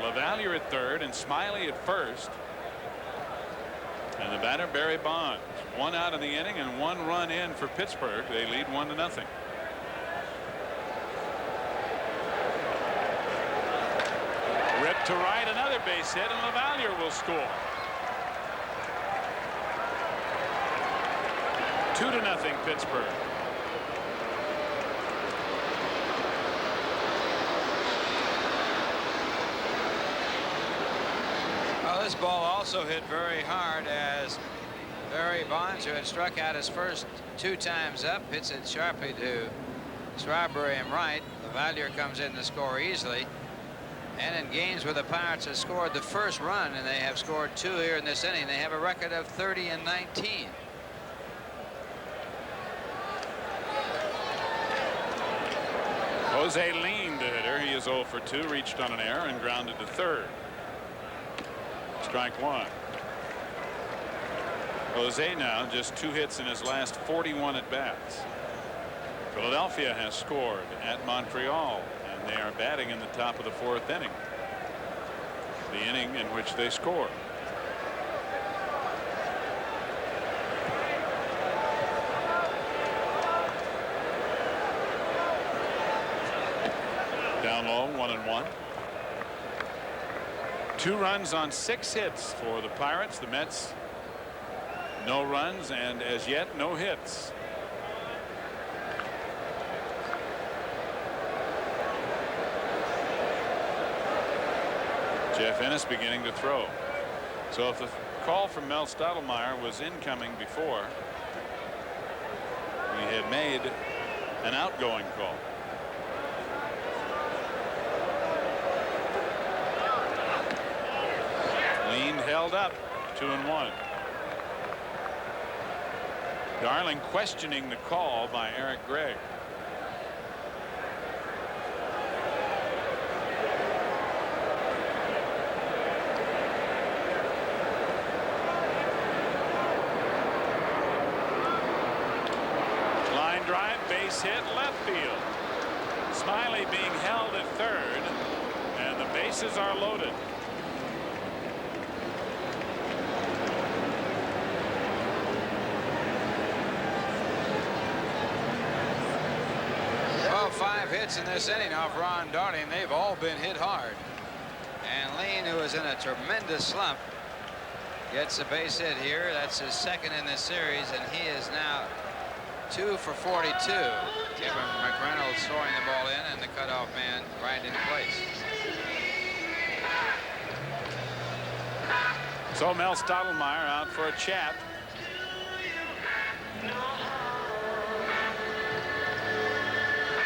LaValliere at third and Smiley at first. And the batter Barry Bonds. 1 out in the inning and 1 run in for Pittsburgh. They lead 1-0. Ripped to right, another base hit, and LaValliere will score. 2-0 Pittsburgh. Well, this ball also hit very hard as Barry Bonds, who had struck out his first 2 times up, hits it sharply to Strawberry and right. Lavalier comes in to score easily. And in games where the Pirates have scored the first run, and they have scored 2 here in this inning, they have a record of 30-19. Jose leaned the hitter. He is 0 for 2, reached on an error and grounded to third. Strike 1. Jose now just 2 hits in his last 41 at bats. Philadelphia has scored at Montreal, and they are batting in the top of the 4th inning. The inning in which they scored. Down low, 1-1. 2 runs on 6 hits for the Pirates. The Mets, no runs and as yet no hits. Jeff Ennis beginning to throw. So if the call from Mel Stottlemyre was incoming before, he had made an outgoing call. Leaned, held up, 2-1. Darling questioning the call by Eric Gregg. Line drive, base hit, left field. Smiley being held at third, and the bases are loaded. Well, 5 hits in this inning off Ron Darling, and they've all been hit hard. And Lean, who is in a tremendous slump, gets a base hit here. That's his 2nd in this series, and he is now 2 for 42. Kevin McReynolds throwing the ball in, and the cutoff man right in place. So Mel Stottlemyre out for a chat.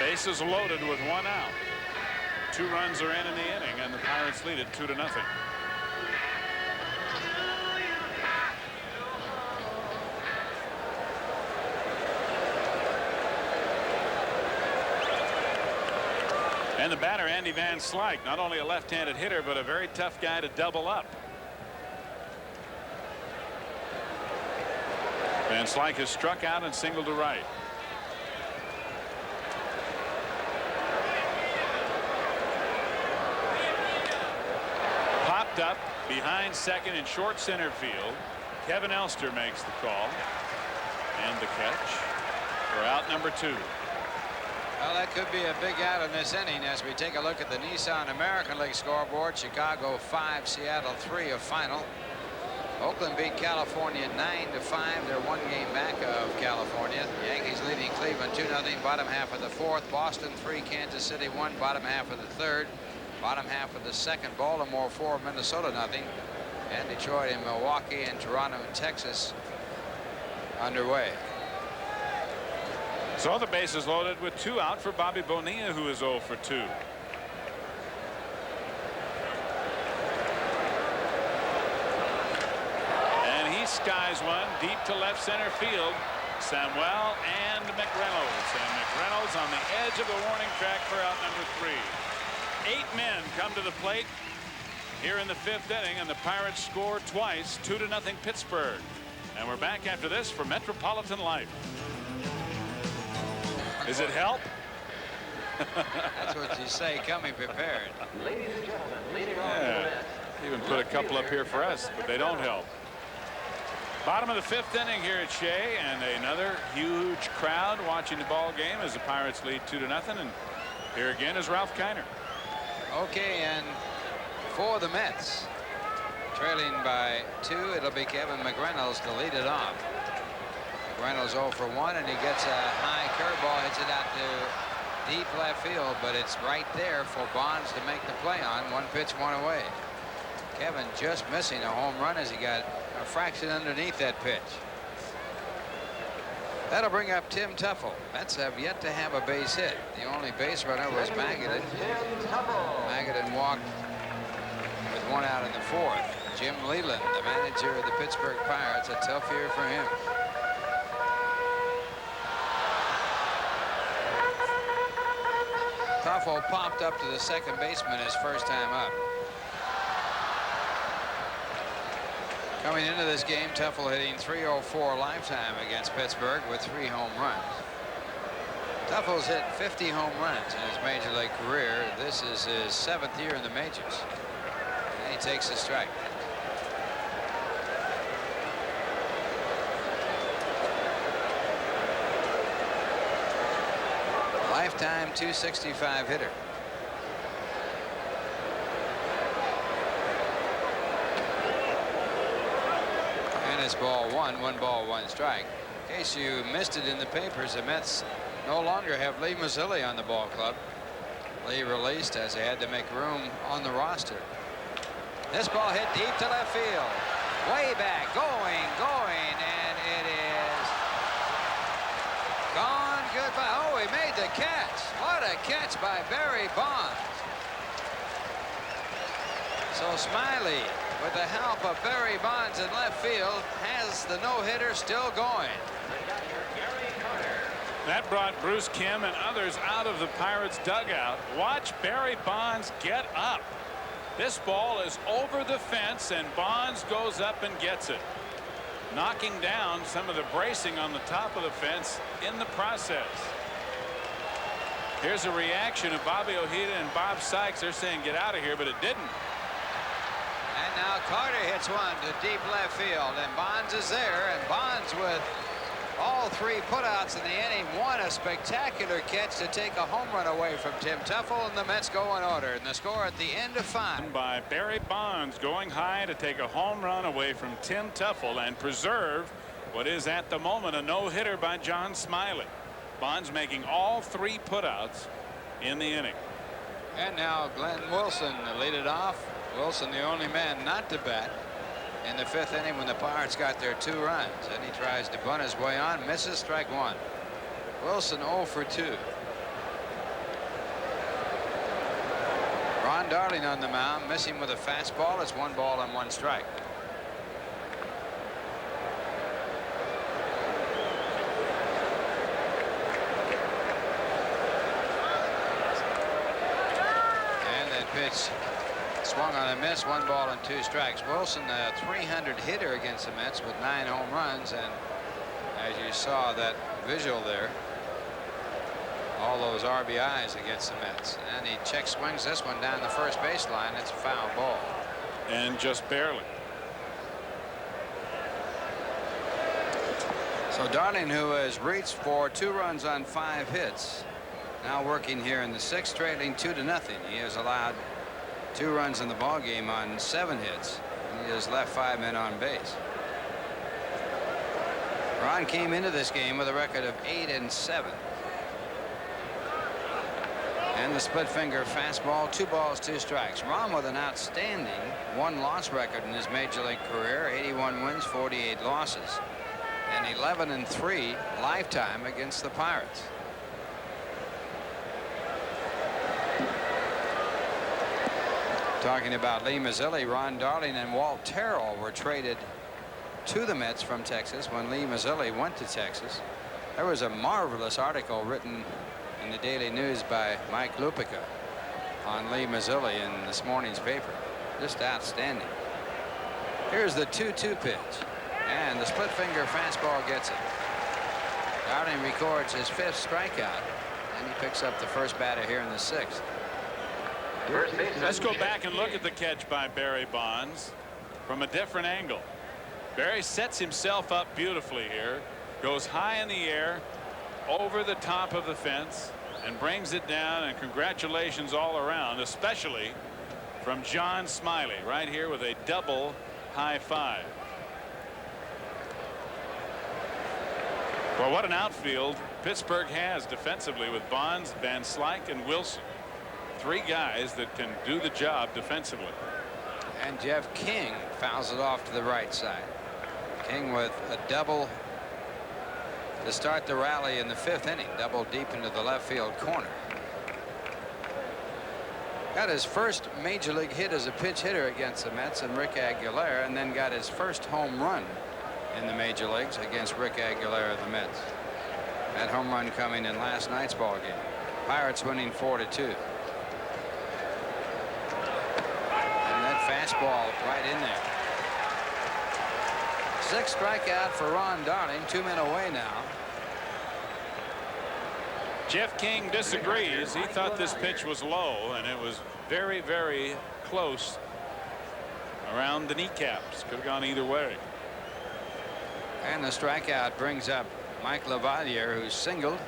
Bases loaded with 1 out. 2 runs are in the inning, and the Pirates lead it 2-0. And the batter, Andy Van Slyke, not only a left-handed hitter, but a very tough guy to double up. Van Slyke has struck out and singled to right. Popped up behind second in short center field. Kevin Elster makes the call. And the catch for out number 2. Well, that could be a big out in this inning as we take a look at the Nissan American League scoreboard. Chicago 5, Seattle 3 of final. Oakland beat California 9-5. They're 1 game back of California. The Yankees leading Cleveland 2-0. Bottom half of the 4th. Boston 3, Kansas City 1. Bottom half of the 3rd. Bottom half of the 2nd. Baltimore 4, Minnesota 0. And Detroit and Milwaukee and Toronto and Texas underway. So the bases loaded with 2 out for Bobby Bonilla, who is 0 for 2. And he skies one deep to left center field. Samuel and McReynolds. And McReynolds on the edge of the warning track for out number 3. 8 men come to the plate here in the 5th inning, and the Pirates score twice, 2-0 Pittsburgh. And we're back after this for Metropolitan Life. Is it help? That's what you say, coming prepared. Ladies and gentlemen, leading Yeah, even put a couple up here for us, but they don't help. Bottom of the 5th inning here at Shea, and another huge crowd watching the ball game as the Pirates lead 2-0. And here again is Ralph Kiner. Okay, and for the Mets, trailing by 2, it'll be Kevin McReynolds to lead it off. McReynolds 0 for 1, and he gets a high curveball, hits it out to deep left field, but it's right there for Bonds to make the play on. 1 pitch, 1 away. Kevin just missing a home run as he got a fraction underneath that pitch. That'll bring up Tim Teufel. Mets have yet to have a base hit. The only base runner was Magadan. Magadan walked with one out in the fourth. Jim Leyland, the manager of the Pittsburgh Pirates, a tough year for him. Teufel popped up to the second baseman his first time up. Coming into this game, Teufel hitting .304 lifetime against Pittsburgh with 3 home runs. Teufel's hit 50 home runs in his major league career. This is his 7th year in the majors. And he takes a strike. Lifetime .265 hitter. And it's ball 1, 1 ball, 1 strike. In case you missed it in the papers, the Mets no longer have Lee Mazzilli on the ball club. Lee released as they had to make room on the roster. This ball hit deep to left field. Way back, going, and it is gone. Goodbye. Oh, he made the catch. What a catch by Barry Bonds. So Smiley, with the help of Barry Bonds in left field, has the no-hitter still going. That brought Bruce Kim and others out of the Pirates dugout. Watch Barry Bonds get up. This ball is over the fence, and Bonds goes up and gets it, knocking down some of the bracing on the top of the fence in the process. Here's a reaction of Bobby Ojeda and Bob Sykes. They're saying get out of here, but it didn't. And now Carter hits one to deep left field, and Bonds is there, and Bonds with all 3 putouts in the inning won a spectacular catch to take a home run away from Tim Teufel, and the Mets go in order. And the score at the end of 5. By Barry Bonds going high to take a home run away from Tim Teufel and preserve what is at the moment a no-hitter by John Smiley. Bonds making all 3 putouts in the inning. And now Glenn Wilson to lead it off. Wilson, the only man not to bat in the 5th inning when the Pirates got their 2 runs. And he tries to bunt his way on, misses, strike 1. Wilson 0 for 2. Ron Darling on the mound, missing with a fastball. It's 1 ball and 1 strike. And that pitch swung on a miss, 1 ball and 2 strikes. Wilson, a .300 hitter against the Mets with 9 home runs, and as you saw that visual there, all those RBIs against the Mets. And he check swings this one down the first baseline. It's a foul ball. And just barely. So Darling, who has reached for 2 runs on 5 hits, now working here in the 6th, trailing 2-0. He has allowed 2 runs in the ball game on 7 hits. He has left 5 men on base. Ron came into this game with a record of 8-7. And the split finger fastball, 2 balls, 2 strikes. Ron with an outstanding 1-loss record in his major league career, 81 wins, 48 losses, and 11-3 lifetime against the Pirates. Talking about Lee Mazzilli, Ron Darling and Walt Terrell were traded to the Mets from Texas when Lee Mazzilli went to Texas. There was a marvelous article written in the Daily News by Mike Lupica on Lee Mazzilli in this morning's paper. Just outstanding. Here's the 2-2 pitch, and the split finger fastball gets it. Darling records his 5th strikeout, and he picks up the first batter here in the 6th. Let's go back and look at the catch by Barry Bonds from a different angle. Barry sets himself up beautifully here, goes high in the air over the top of the fence and brings it down, and congratulations all around, especially from John Smiley right here with a double high five. Well, what an outfield Pittsburgh has defensively with Bonds, Van Slyke, and Wilson. 3 guys that can do the job defensively. And Jeff King fouls it off to the right side. King with a double to start the rally in the 5th inning. Double deep into the left field corner. Got his first major league hit as a pinch hitter against the Mets and Rick Aguilera, and then got his first home run in the major leagues against Rick Aguilera of the Mets. That home run coming in last night's ball game. Pirates winning 4-2. And that fastball right in there. 6 strikeout for Ron Darling. 2 men away now. Jeff King disagrees. He thought this pitch was low, and it was very, very close around the kneecaps. Could have gone either way. And the strikeout brings up Mike LaValliere, who singled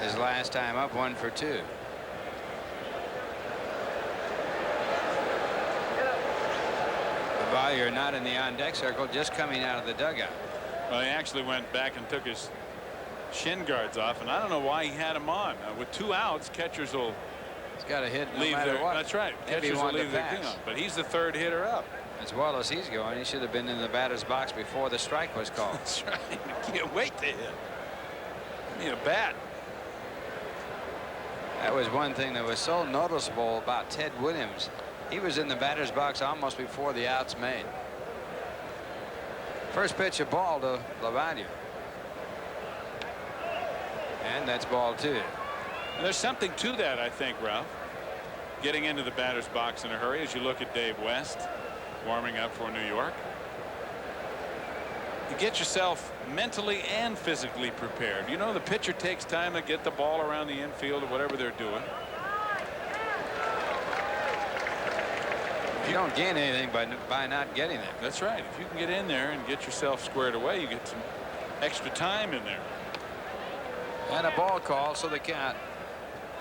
his last time up, 1 for 2. LaValliere not in the on-deck circle, just coming out of the dugout. Well, he actually went back and took his shin guards off, and I don't know why he had him on. With 2 outs, catchers will He's got to hit no leave matter their, what. That's right. Maybe Catchers will leave their thing on. But he's the 3rd hitter up. As well as he's going, he should have been in the batter's box before the strike was called. That's right. You can't wait to hit. You need a bat. That was one thing that was so noticeable about Ted Williams. He was in the batter's box almost before the out's made. First pitch of ball to LaValliere. And that's ball 2. And there's something to that, I think, Ralph. Getting into the batter's box in a hurry as you look at Dave West warming up for New York. You get yourself mentally and physically prepared. You know, the pitcher takes time to get the ball around the infield or whatever they're doing. You don't gain anything by not getting there. That's right. If you can get in there and get yourself squared away, you get some extra time in there. And a ball call, so the count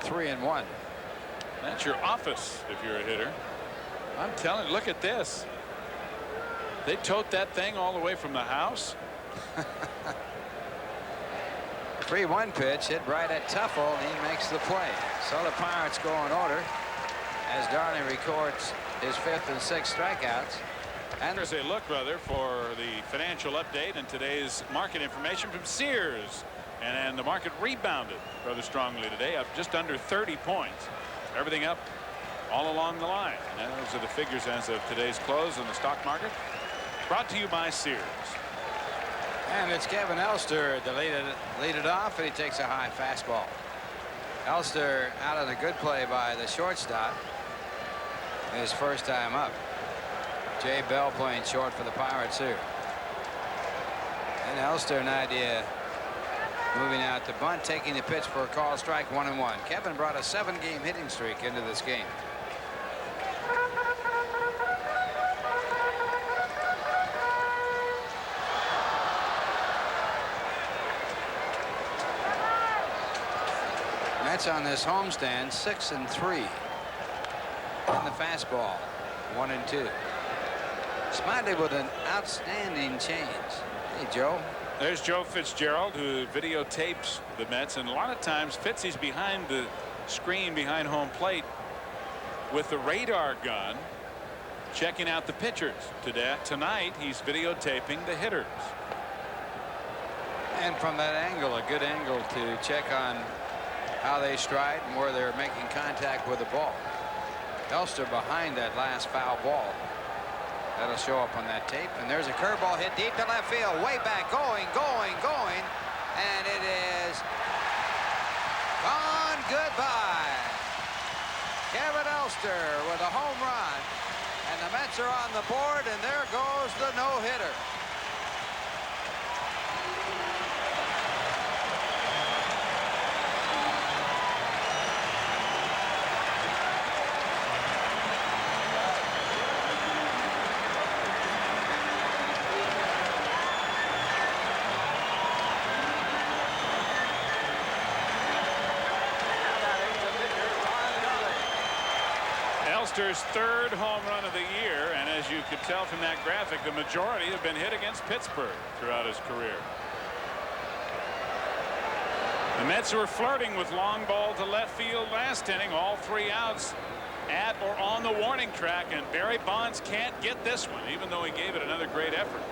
3-1. That's your office if you're a hitter. I'm telling you, look at this. They tote that thing all the way from the house. 3-1 pitch hit right at Tuffle, and he makes the play. So the Pirates go in order as Darling records his 5th and 6th strikeouts. And there's a look, brother, for the financial update and today's market information from Sears. And the market rebounded rather strongly today, up just under 30 points. Everything up all along the line. And those are the figures as of today's close in the stock market. Brought to you by Sears. And it's Kevin Elster to lead it off, and he takes a high fastball. Elster out on a good play by the shortstop. His first time up. Jay Bell playing short for the Pirates here. And Elster, an idea, moving out to bunt, taking the pitch for a call strike, 1-1. Kevin brought a 7-game hitting streak into this game. Mets on this homestand 6-3. And the fastball 1-2. Smiley with an outstanding change. Hey, Joe. There's Joe Fitzgerald, who videotapes the Mets, and a lot of times Fitzy's behind the screen behind home plate with the radar gun checking out the pitchers. Tonight he's videotaping the hitters. And from that angle, a good angle to check on how they stride and where they're making contact with the ball. Elster behind that last foul ball. That'll show up on that tape. And there's a curveball hit deep to left field, way back, going, and it is gone. Goodbye. Kevin Elster with a home run, and the Mets are on the board, and there goes the no-hitter. Elster's 3rd home run of the year, and as you could tell from that graphic, the majority have been hit against Pittsburgh throughout his career. The Mets were flirting with long ball to left field last inning. All 3 outs at or on the warning track, and Barry Bonds can't get this one, even though he gave it another great effort.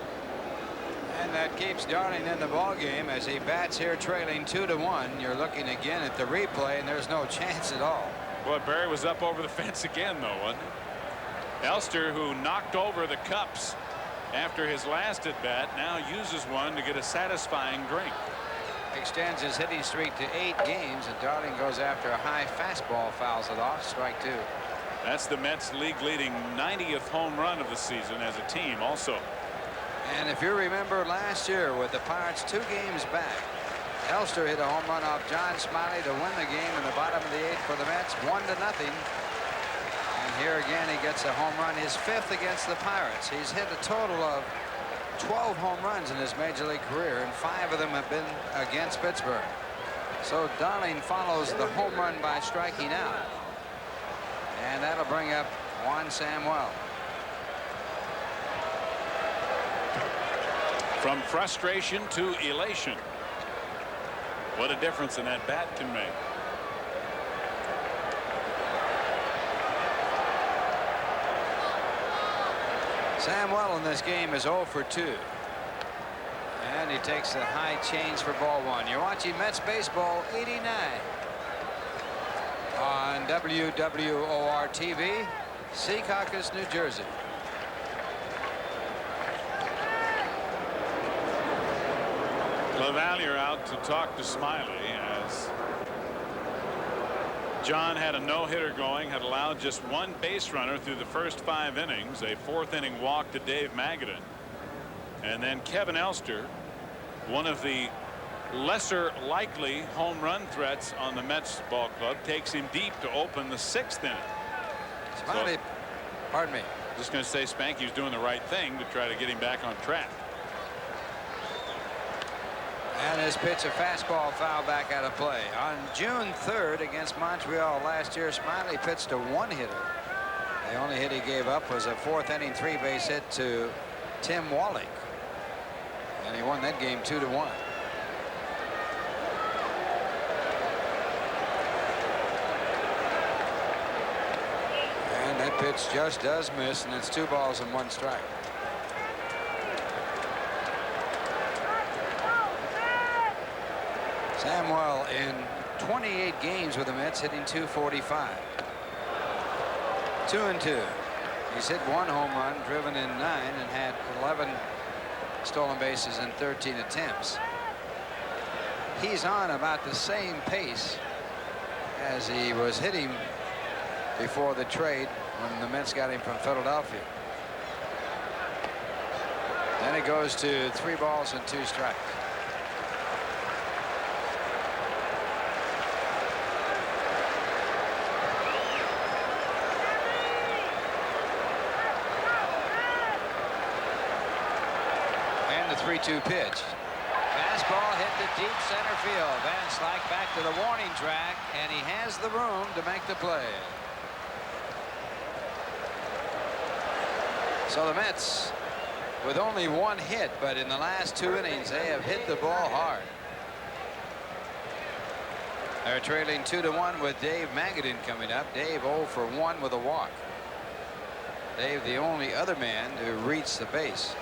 And that keeps Darling in the ball game as he bats here trailing 2-1. You're looking again at the replay, and there's no chance at all. Boy, Barry was up over the fence again, though, wasn't he? Elster, who knocked over the cups after his last at bat, now uses one to get a satisfying drink. Extends his hitting streak to 8 games, and Darling goes after a high fastball, fouls it off, strike 2. That's the Mets' league-leading 90th home run of the season as a team also. And if you remember last year with the Pirates 2 games back, Elster hit a home run off John Smiley to win the game in the bottom of the 8th for the Mets, 1-0. And here again he gets a home run, his 5th against the Pirates. He's hit a total of 12 home runs in his major league career, and 5 of them have been against Pittsburgh. So Darling follows the home run by striking out, and that'll bring up Juan Samuel. From frustration to elation. What a difference in that bat can make. Samuel in this game is 0 for 2. And he takes the high change for ball 1. You're watching Mets Baseball 89 on WWOR TV, Secaucus, New Jersey. LaValliere out to talk to Smiley as John had a no-hitter going, had allowed just 1 base runner through the first 5 innings, a 4th inning walk to Dave Magadan. And then Kevin Elster, one of the lesser likely home run threats on the Mets ball club, takes him deep to open the 6th inning. Smiley, pardon me. Just going to say Spanky's doing the right thing to try to get him back on track. And his pitch, a fastball, foul back out of play. On June 3rd against Montreal last year, Smiley pitched a 1-hitter. The only hit he gave up was a 4th inning 3-base hit to Tim Wallach, and he won that game 2-1. And that pitch just does miss, and it's 2 balls and 1 strike. Samuel in 28 games with the Mets, hitting .245. 2-2. He's hit 1 home run, driven in 9, and had 11 stolen bases in 13 attempts. He's on about the same pace as he was hitting before the trade when the Mets got him from Philadelphia. Then it goes to 3 balls and 2 strikes. The 3-2 pitch. Fastball hit to deep center field. Van Slyke back to the warning track, and he has the room to make the play. So the Mets with only 1 hit, but in the last 2 innings they have hit the ball hard. They're trailing 2-1 with Dave Magadan coming up. Dave 0 for 1 with a walk. Dave the only other man to reach the base.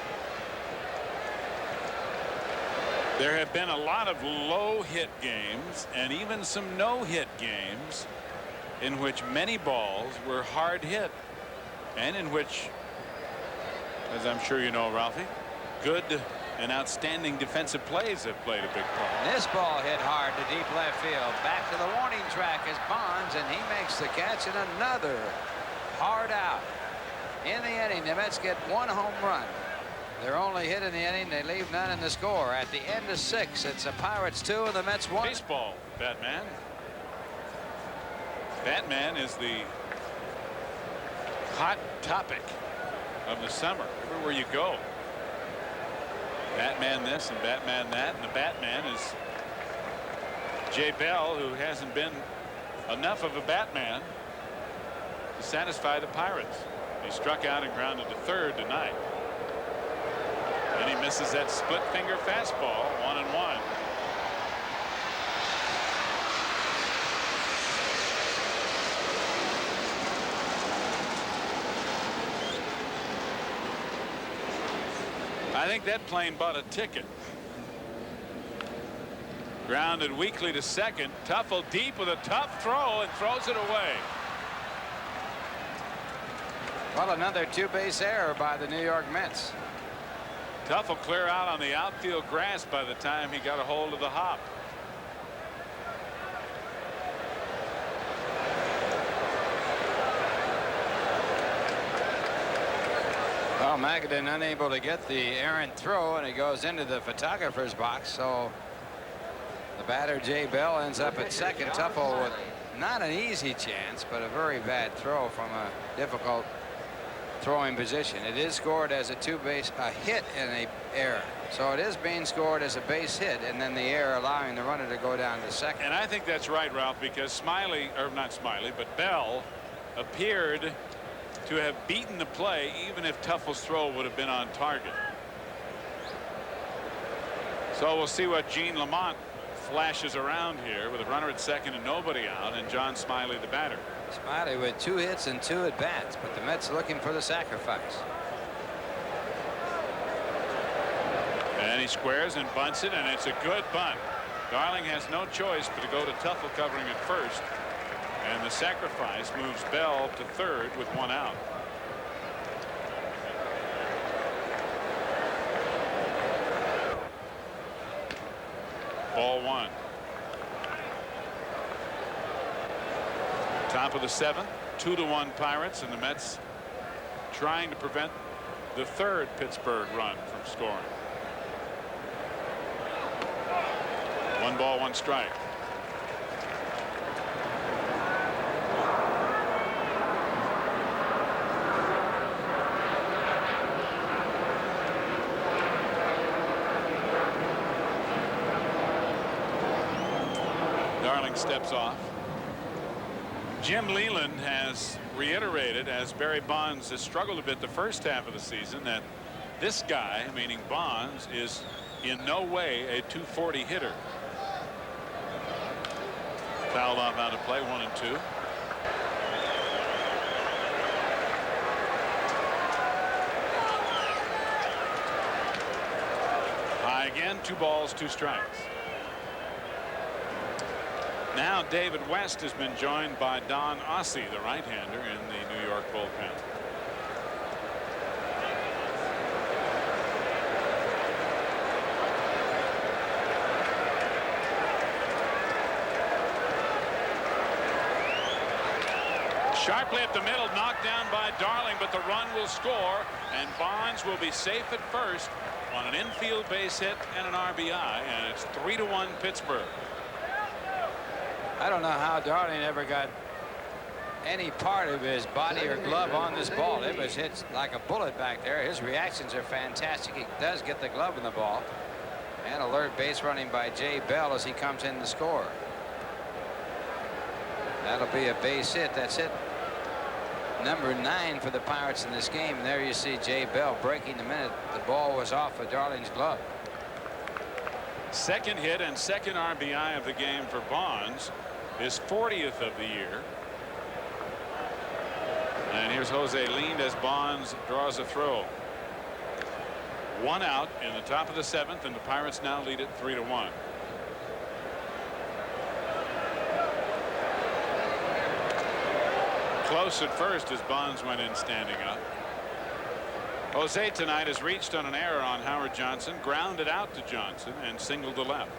There have been a lot of low hit games and even some no hit games in which many balls were hard hit, and in which, as I'm sure you know, Ralphie, good and outstanding defensive plays have played a big part. This ball hit hard to deep left field. Back to the warning track is Bonds, and he makes the catch, and another hard out. In the inning, the Mets get 1 home run. They're only hit in the inning. They leave none in the score. At the end of 6, it's the Pirates 2 and the Mets 1. Baseball, Batman. Batman is the hot topic of the summer. Everywhere you go. Batman this and Batman that. And the Batman is Jay Bell, who hasn't been enough of a Batman to satisfy the Pirates. He struck out and grounded to 3rd tonight. And he misses that split finger fastball, 1-1. I think that plane bought a ticket. Grounded weakly to second. Tuffle deep with a tough throw and throws it away. Well, another two-base error by the New York Mets. Tuffle clear out on the outfield grass by the time he got a hold of the hop. Well, Magadan unable to get the errant throw, and he goes into the photographer's box. So the batter, Jay Bell, ends up at second. Tuffle with not an easy chance, but a very bad throw from a difficult throwing position. It is scored as a hit and a error. So it is being scored as a base hit, and then the error allowing the runner to go down to second. And I think that's right, Ralph, because Smiley, or not Smiley, but Bell appeared to have beaten the play even if Tuffle's throw would have been on target. So we'll see what Gene Lamont flashes around here with a runner at second and nobody out, and John Smiley the batter. Smiley with 2 hits and 2 at bats, but the Mets looking for the sacrifice. And he squares and bunts it, and it's a good bunt. Darling has no choice but to go to Tuffle covering at first, and the sacrifice moves Bell to third with 1 out. Ball 1. Top of the 7th, 2-1 Pirates, and the Mets trying to prevent the third Pittsburgh run from scoring. 1 ball, 1 strike. Darling steps off. Jim Leyland has reiterated, as Barry Bonds has struggled a bit the first half of the season, that this guy, meaning Bonds, is in no way a .240 hitter. Fouled off out of play, 1-2. High again, 2 balls, 2 strikes. Now David West has been joined by Don Ossie, the right-hander, in the New York bullpen. Sharply up the middle, knocked down by Darling, but the run will score, and Bonds will be safe at first on an infield base hit and an RBI, and it's 3-1 Pittsburgh. I don't know how Darling ever got any part of his body or glove on this ball. It was hit like a bullet back there. His reactions are fantastic. He does get the glove in the ball. And alert base running by Jay Bell as he comes in to score. That'll be a base hit. That's it. Number 9 for the Pirates in this game. And there you see Jay Bell breaking the minute the ball was off of Darling's glove. Second hit and second RBI of the game for Bonds. His 40th of the year. And here's Jose Lind as Bonds draws a throw. 1 out in the top of the 7th, and the Pirates now lead it 3-1. Close at first as Bonds went in standing up. Jose tonight has reached on an error on Howard Johnson, grounded out to Johnson, and singled to left.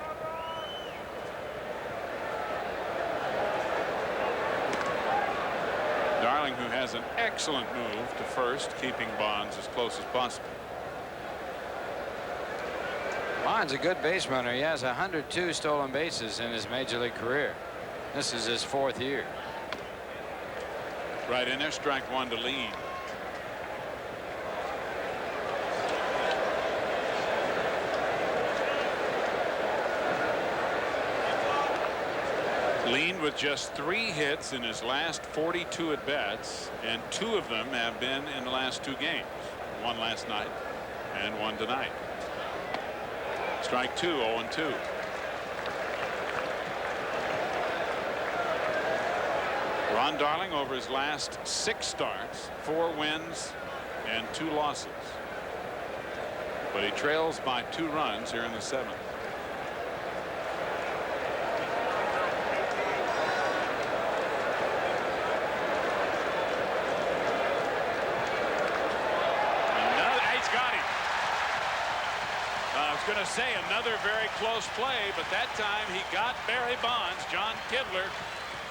Darling, who has an excellent move to first, keeping Bonds as close as possible. Bonds a good base runner. He has 102 stolen bases in his major league career. This is his 4th year. Right in there, strike 1 to Lind. Lind with just 3 hits in his last 42 at bats, and 2 of them have been in the last 2 games. 1 last night and 1 tonight. Strike 2, 0-2. Ron Darling over his last 6 starts, 4 wins and 2 losses. but he trails by 2 runs here in the 7th. Going to say another very close play, but that time he got Barry Bonds. John Kibler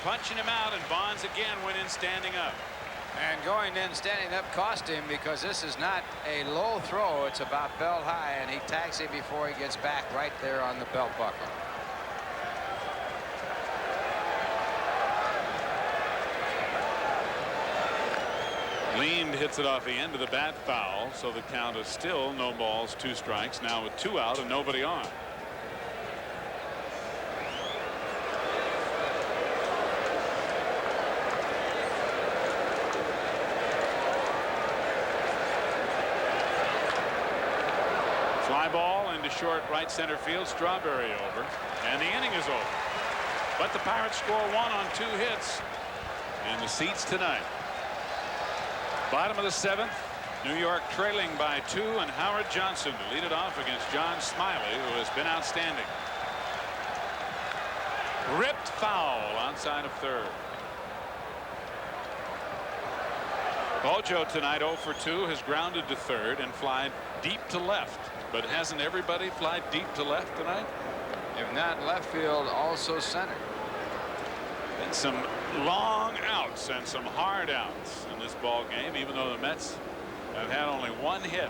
punching him out, and Bonds again went in standing up. And going in standing up cost him, because this is not a low throw. It's about belt high, and he tags him before he gets back right there on the belt buckle. Leaned hits it off the end of the bat foul, so the count is still no balls, 2 strikes, now with 2 out and nobody on. Fly ball into short right center field. Strawberry over, and the inning is over. But the Pirates score 1 on 2 hits in the seats tonight. Bottom of the 7th, New York trailing by 2, and Howard Johnson to lead it off against John Smiley, who has been outstanding. Ripped foul outside of third. Hojo tonight 0 for 2, has grounded to third and flied deep to left. But hasn't everybody flied deep to left tonight? If not left field, also center. And some long outs and some hard outs in this ball game, even though the Mets have had only 1 hit.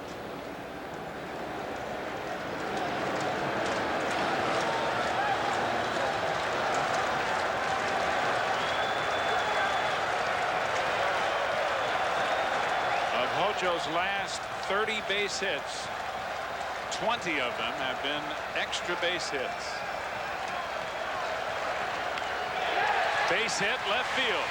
Of Hojo's last 30 base hits, 20 of them have been extra base hits. Base hit left field.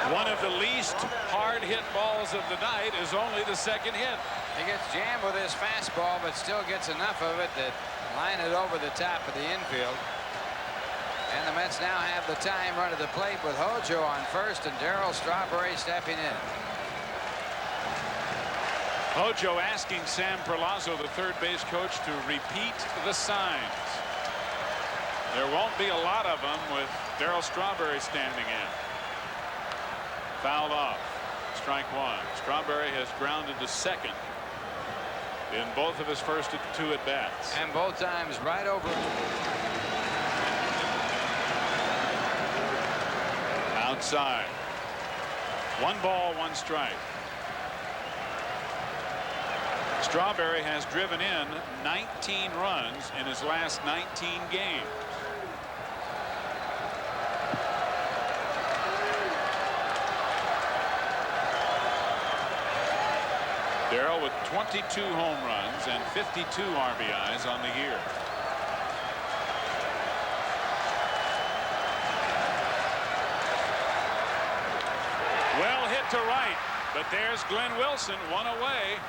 One of the least hard hit balls of the night is only the 2nd hit. He gets jammed with his fastball, but still gets enough of it to line it over the top of the infield. And the Mets now have the time run to the plate with Hojo on first and Darryl Strawberry stepping in. Hojo asking Sam Perlazo, the third base coach, to repeat the signs. There won't be a lot of them with Darryl Strawberry standing in. Fouled off. Strike 1. Strawberry has grounded to second in both of his first 2 at bats. And both times right over. Outside. 1 ball, 1 strike. Strawberry has driven in 19 runs in his last 19 games. Darryl with 22 home runs and 52 RBIs on the year. Well hit to right, but there's Glenn Wilson, 1 away,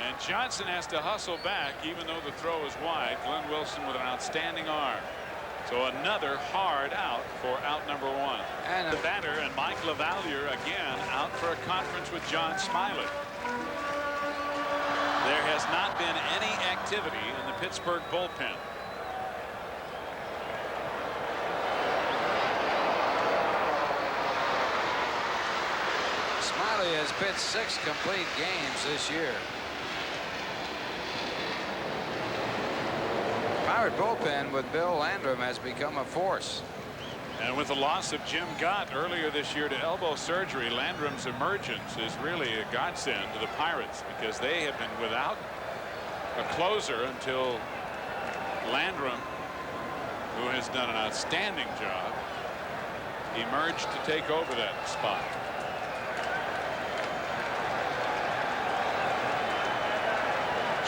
and Johnson has to hustle back even though the throw is wide. Glenn Wilson with an outstanding arm. So another hard out for out number 1. And the batter, and Mike LaValliere again out for a conference with John Smiley. There has not been any activity in the Pittsburgh bullpen. Smiley has pitched 6 complete games this year. Pirate bullpen with Bill Landrum has become a force. And with the loss of Jim Gott earlier this year to elbow surgery, Landrum's emergence is really a godsend to the Pirates, because they have been without a closer until Landrum, who has done an outstanding job, emerged to take over that spot.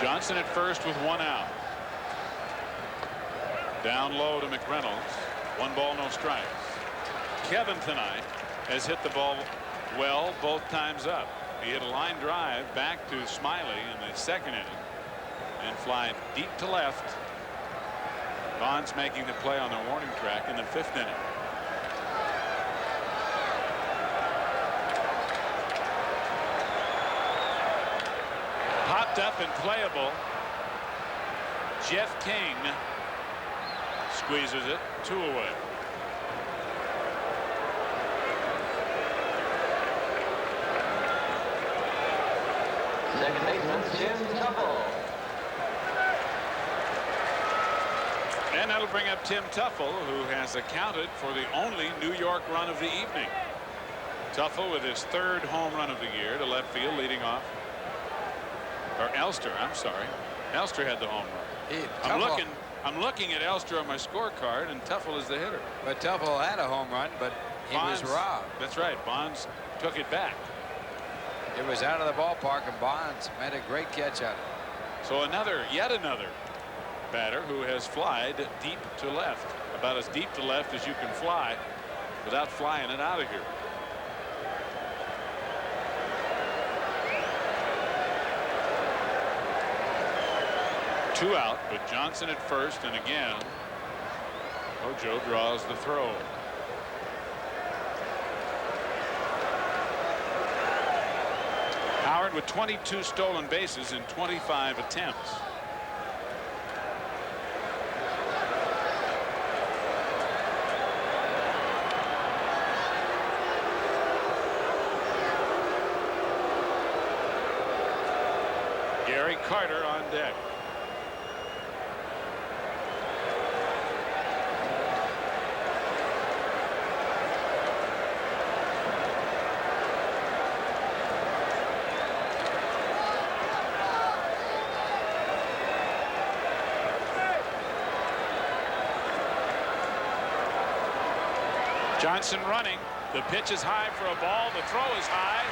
Johnson at first with 1 out. Down low to McReynolds. 1 ball, no strikes. Kevin tonight has hit the ball well both times up. He hit a line drive back to Smiley in the 2nd inning and fly deep to left Bonds making the play on the warning track in the 5th inning. Popped up and playable. Jeff King squeezes it 2 away. Second baseman Jim Tuffle. And that'll bring up Tim Tuffle, who has accounted for the only New York run of the evening. Tuffle with his 3rd home run of the year to left field, leading off. Or Elster, I'm sorry. Elster had the home run. I'm looking at Elster on my scorecard, and Tuffle is the hitter. But Tuffle had a home run, but he was robbed. That's right. Bonds took it back. It was out of the ballpark, and Bonds made a great catch on it. So yet another batter who has flied deep to left, about as deep to left as you can fly without flying it out of here. Two out, but Johnson at first, and again Hojo draws the throw. Howard with 22 stolen bases in 25 attempts. Gary Carter on deck. Johnson running. The pitch is high for a ball. The throw is high.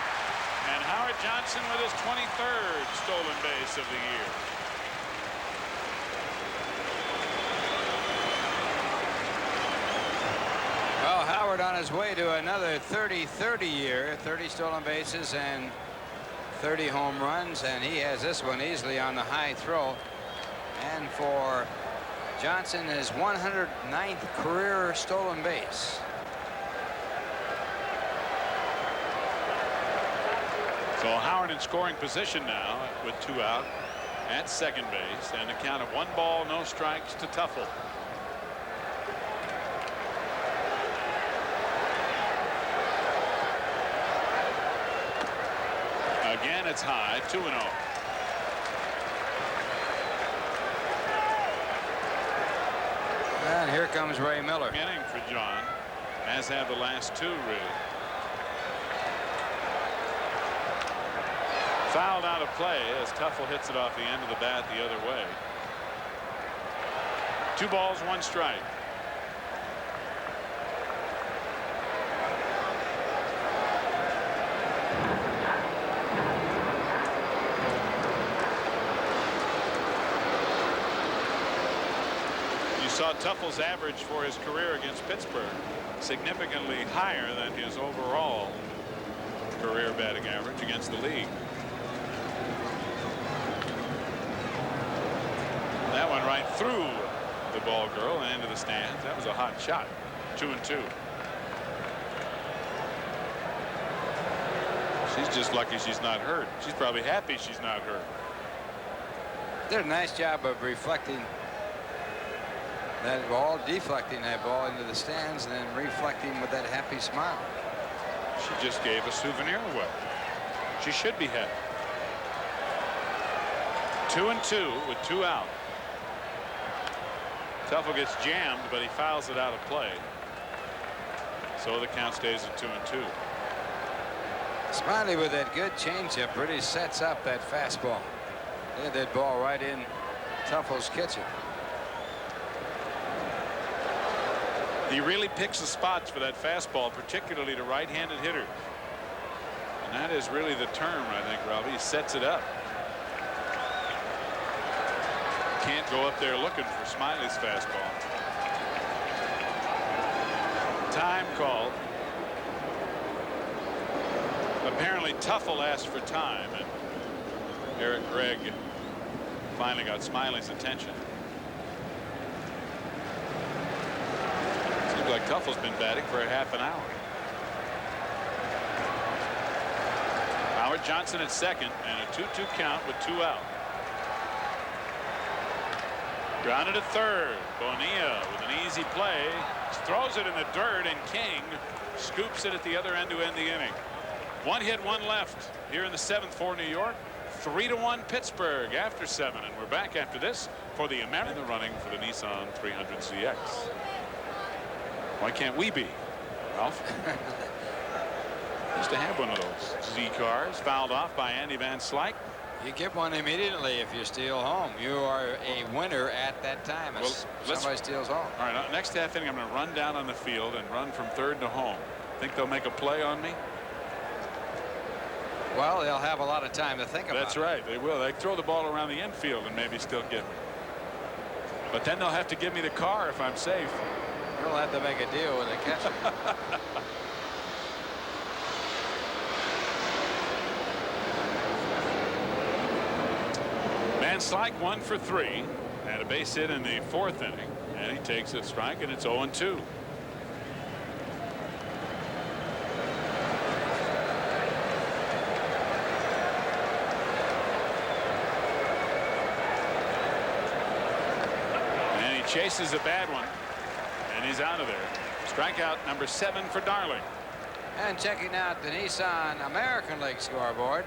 And Howard Johnson with his 23rd stolen base of the year. Well, Howard on his way to another 30-30 year, 30 stolen bases and 30 home runs, and he has this one easily on the high throw. And for Johnson, his 109th career stolen base. So Howard in scoring position now with 2 out at second base, and a count of 1 ball, no strikes to Tuffle. Again, it's high, 2-0. And here comes Ray Miller. Inning for John, as have the last 2 really. Fouled out of play as Tuffle hits it off the end of the bat the other way. 2 balls, 1 strike. You saw Tuffle's average for his career against Pittsburgh significantly higher than his overall career batting average against the league. That one right through the ball girl and into the stands. That was a hot shot. 2-2. She's just lucky she's not hurt. She's probably happy she's not hurt. Did a nice job of reflecting that ball, deflecting that ball into the stands, and then reflecting with that happy smile. She just gave a souvenir away. She should be happy. 2-2 with 2 out. Tuffle gets jammed, but he fouls it out of play. So the count stays at 2-2. Smiley with that good changeup really sets up that fastball. They had that ball right in Tuffle's kitchen. He really picks the spots for that fastball, particularly to right-handed hitters. And that is really the term, I think, Robbie. He sets it up. Can't go up there looking for Smiley's fastball. Time called. Apparently Tuffle asked for time, and Eric Gregg finally got Smiley's attention. Looked like Tuffle's been batting for a half an hour. Howard Johnson at second, and a 2-2 count with 2 out. Grounded at third. Bonilla with an easy play. Throws it in the dirt, and King scoops it at the other end to end the inning. 1 hit, 1 left here in the 7th for New York. 3-1 Pittsburgh after 7, and we're back after this for the American in the running for the Nissan 300ZX. Why can't we be, Ralph? Used to have one of those Z cars. Fouled off by Andy Van Slyke. You get one immediately if you steal home. You are a winner at that time. Well, somebody steals home. All right, next half inning, I'm going to run down on the field and run from third to home. Think they'll make a play on me? Well, they'll have a lot of time to think about it. That's right. They will. They throw the ball around the infield and maybe still get me. But then they'll have to give me the car if I'm safe. You'll have to make a deal with the catcher. Van Slyke 1 for 3. Had a base hit in the 4th inning. And he takes a strike, and it's 0-2. And he chases a bad one. And he's out of there. Strikeout number 7 for Darling. And checking out the Nissan American League scoreboard.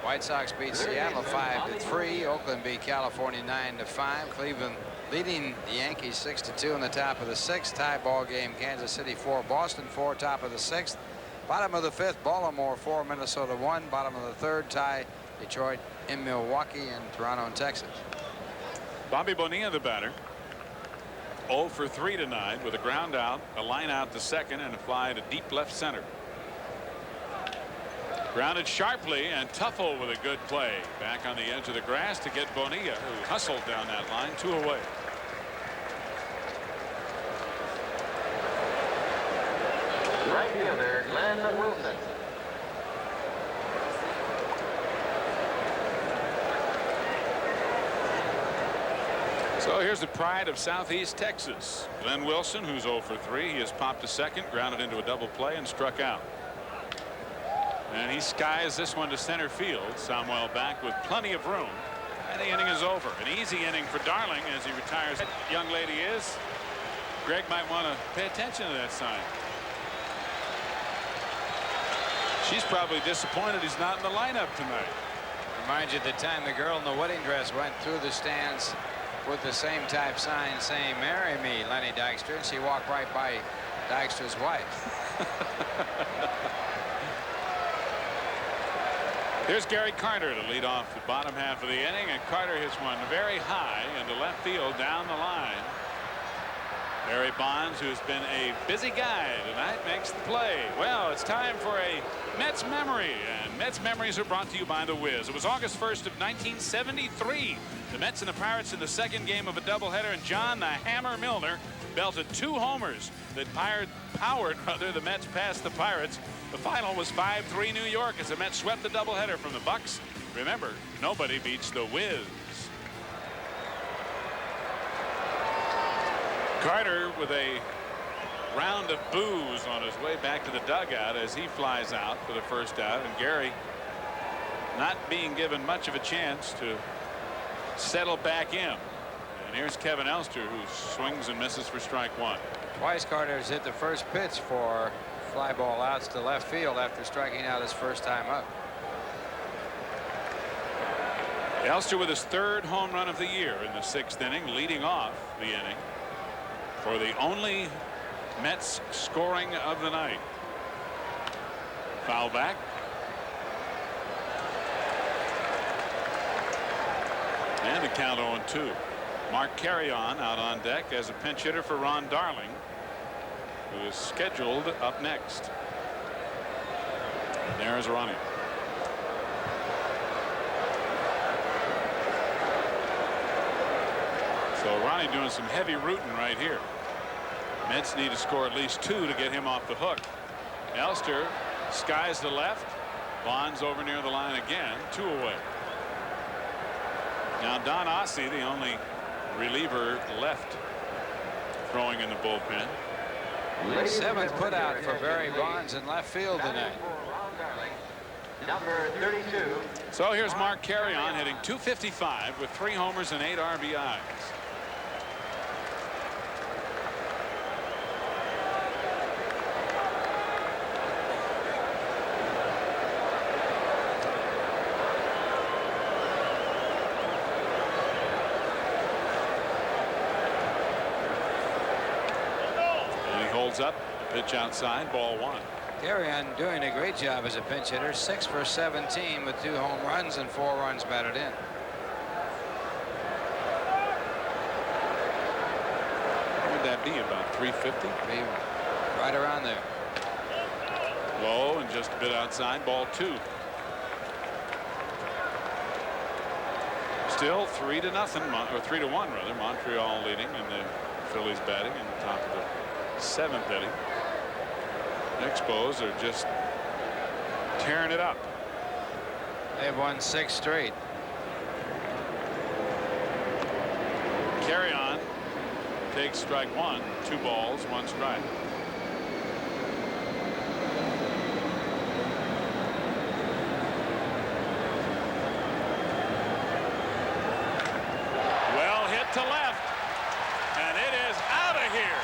White Sox beat Seattle 5-3. Oakland beat California 9-5. Cleveland leading the Yankees 6-2 in the top of the 6th. Tie ball game. Kansas City 4, Boston 4, top of the 6th. Bottom of the 5th, Baltimore 4, Minnesota 1. Bottom of the 3rd, tie Detroit in Milwaukee and Toronto and Texas. Bobby Bonilla, the batter. 0 for 3 tonight with a ground out, a line out to second, and a fly to deep left center. Grounded sharply, and Tuffle with a good play back on the edge of the grass to get Bonilla, who hustled down that line. 2 away. Right fielder, Glenn Wilson. So here's the pride of Southeast Texas. Glenn Wilson, who's 0 for 3. He has popped a second, grounded into a double play, and struck out. And he skies this one to center field. Samuel back with plenty of room. And the inning is over. An easy inning for Darling as he retires. That young lady is. Greg might want to pay attention to that sign. She's probably disappointed he's not in the lineup tonight. Reminds you of the time the girl in the wedding dress went through the stands with the same type sign saying, "Marry me, Lenny Dykstra," and she walked right by Dykstra's wife. Here's Gary Carter to lead off the bottom half of the inning, and Carter hits one very high into left field down the line. Barry Bonds, who's been a busy guy tonight, makes the play. Well, it's time for a Mets memory, and Mets memories are brought to you by The Wiz. It was August 1st of 1973. The Mets and the Pirates in the second game of a doubleheader, and John the Hammer Milner belted 2 homers that powered the Mets past the Pirates. The final was 5-3 New York as the Mets swept the doubleheader from the Bucks. Remember, nobody beats The Wiz. Carter with a round of boos on his way back to the dugout as he flies out for the first out, and Gary not being given much of a chance to settle back in. And here's Kevin Elster, who swings and misses for strike 1. Twice Carter's hit the first pitch for fly ball outs to left field after striking out his first time up. Elster with his 3rd home run of the year in the 6th inning, leading off the inning for the only Mets scoring of the night. Foul back. And the count 0-2. Mark Carrion out on deck as a pinch hitter for Ron Darling, who is scheduled up next. And there's Ronnie. So Ronnie doing some heavy rooting right here. Mets need to score at least 2 to get him off the hook. Elster skies the left. Bonds over near the line again. 2 away. Now Don Ossie, the only reliever left throwing in the bullpen. Seventh putout for Barry Bonds in left field tonight. Number 32. So here's Mark Carreon hitting .255 with 3 homers and 8 RBIs. Up, pitch outside, ball 1. Carreon doing a great job as a pinch hitter. 6 for 17 with 2 home runs and 4 runs batted in. What would that be, about 350? Be right around there. Low and just a bit outside, ball 2. Still 3-0, or 3-1 rather. Montreal leading, and the Phillies batting in the top of the 7th inning. Expos are just tearing it up. They've won 6 straight. Carreon takes strike 1, 2 balls, 1 strike. Well hit to left, and it is out of here.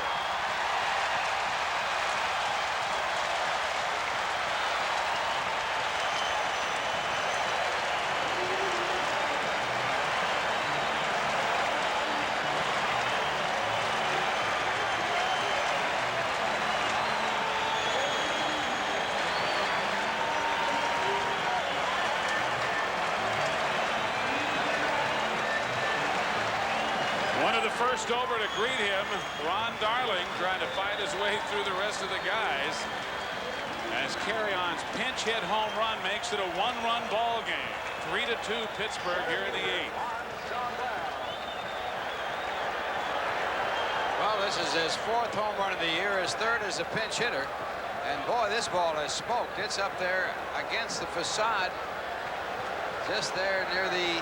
First over to greet him, Ron Darling, trying to fight his way through the rest of the guys as Carreon's pinch hit home run makes it a 1-run ball game. 3-2 Pittsburgh here in the 8th. Well, this is his 4th home run of the year, his 3rd as a pinch hitter. And boy, this ball is smoked. It's up there against the facade, just there near the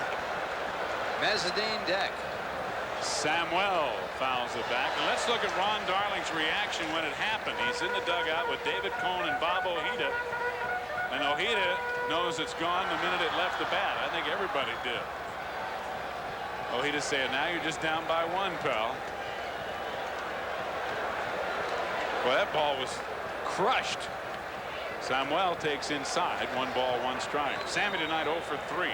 mezzanine deck. Samuel fouls it back. And let's look at Ron Darling's reaction when it happened. He's in the dugout with David Cone and Bob Ojeda. And Ojeda knows it's gone the minute it left the bat. I think everybody did. Ojeda's saying, now you're just down by 1, pal. Well, that ball was crushed. Samuel takes inside. 1 ball, 1 strike. Sammy tonight 0 for 3.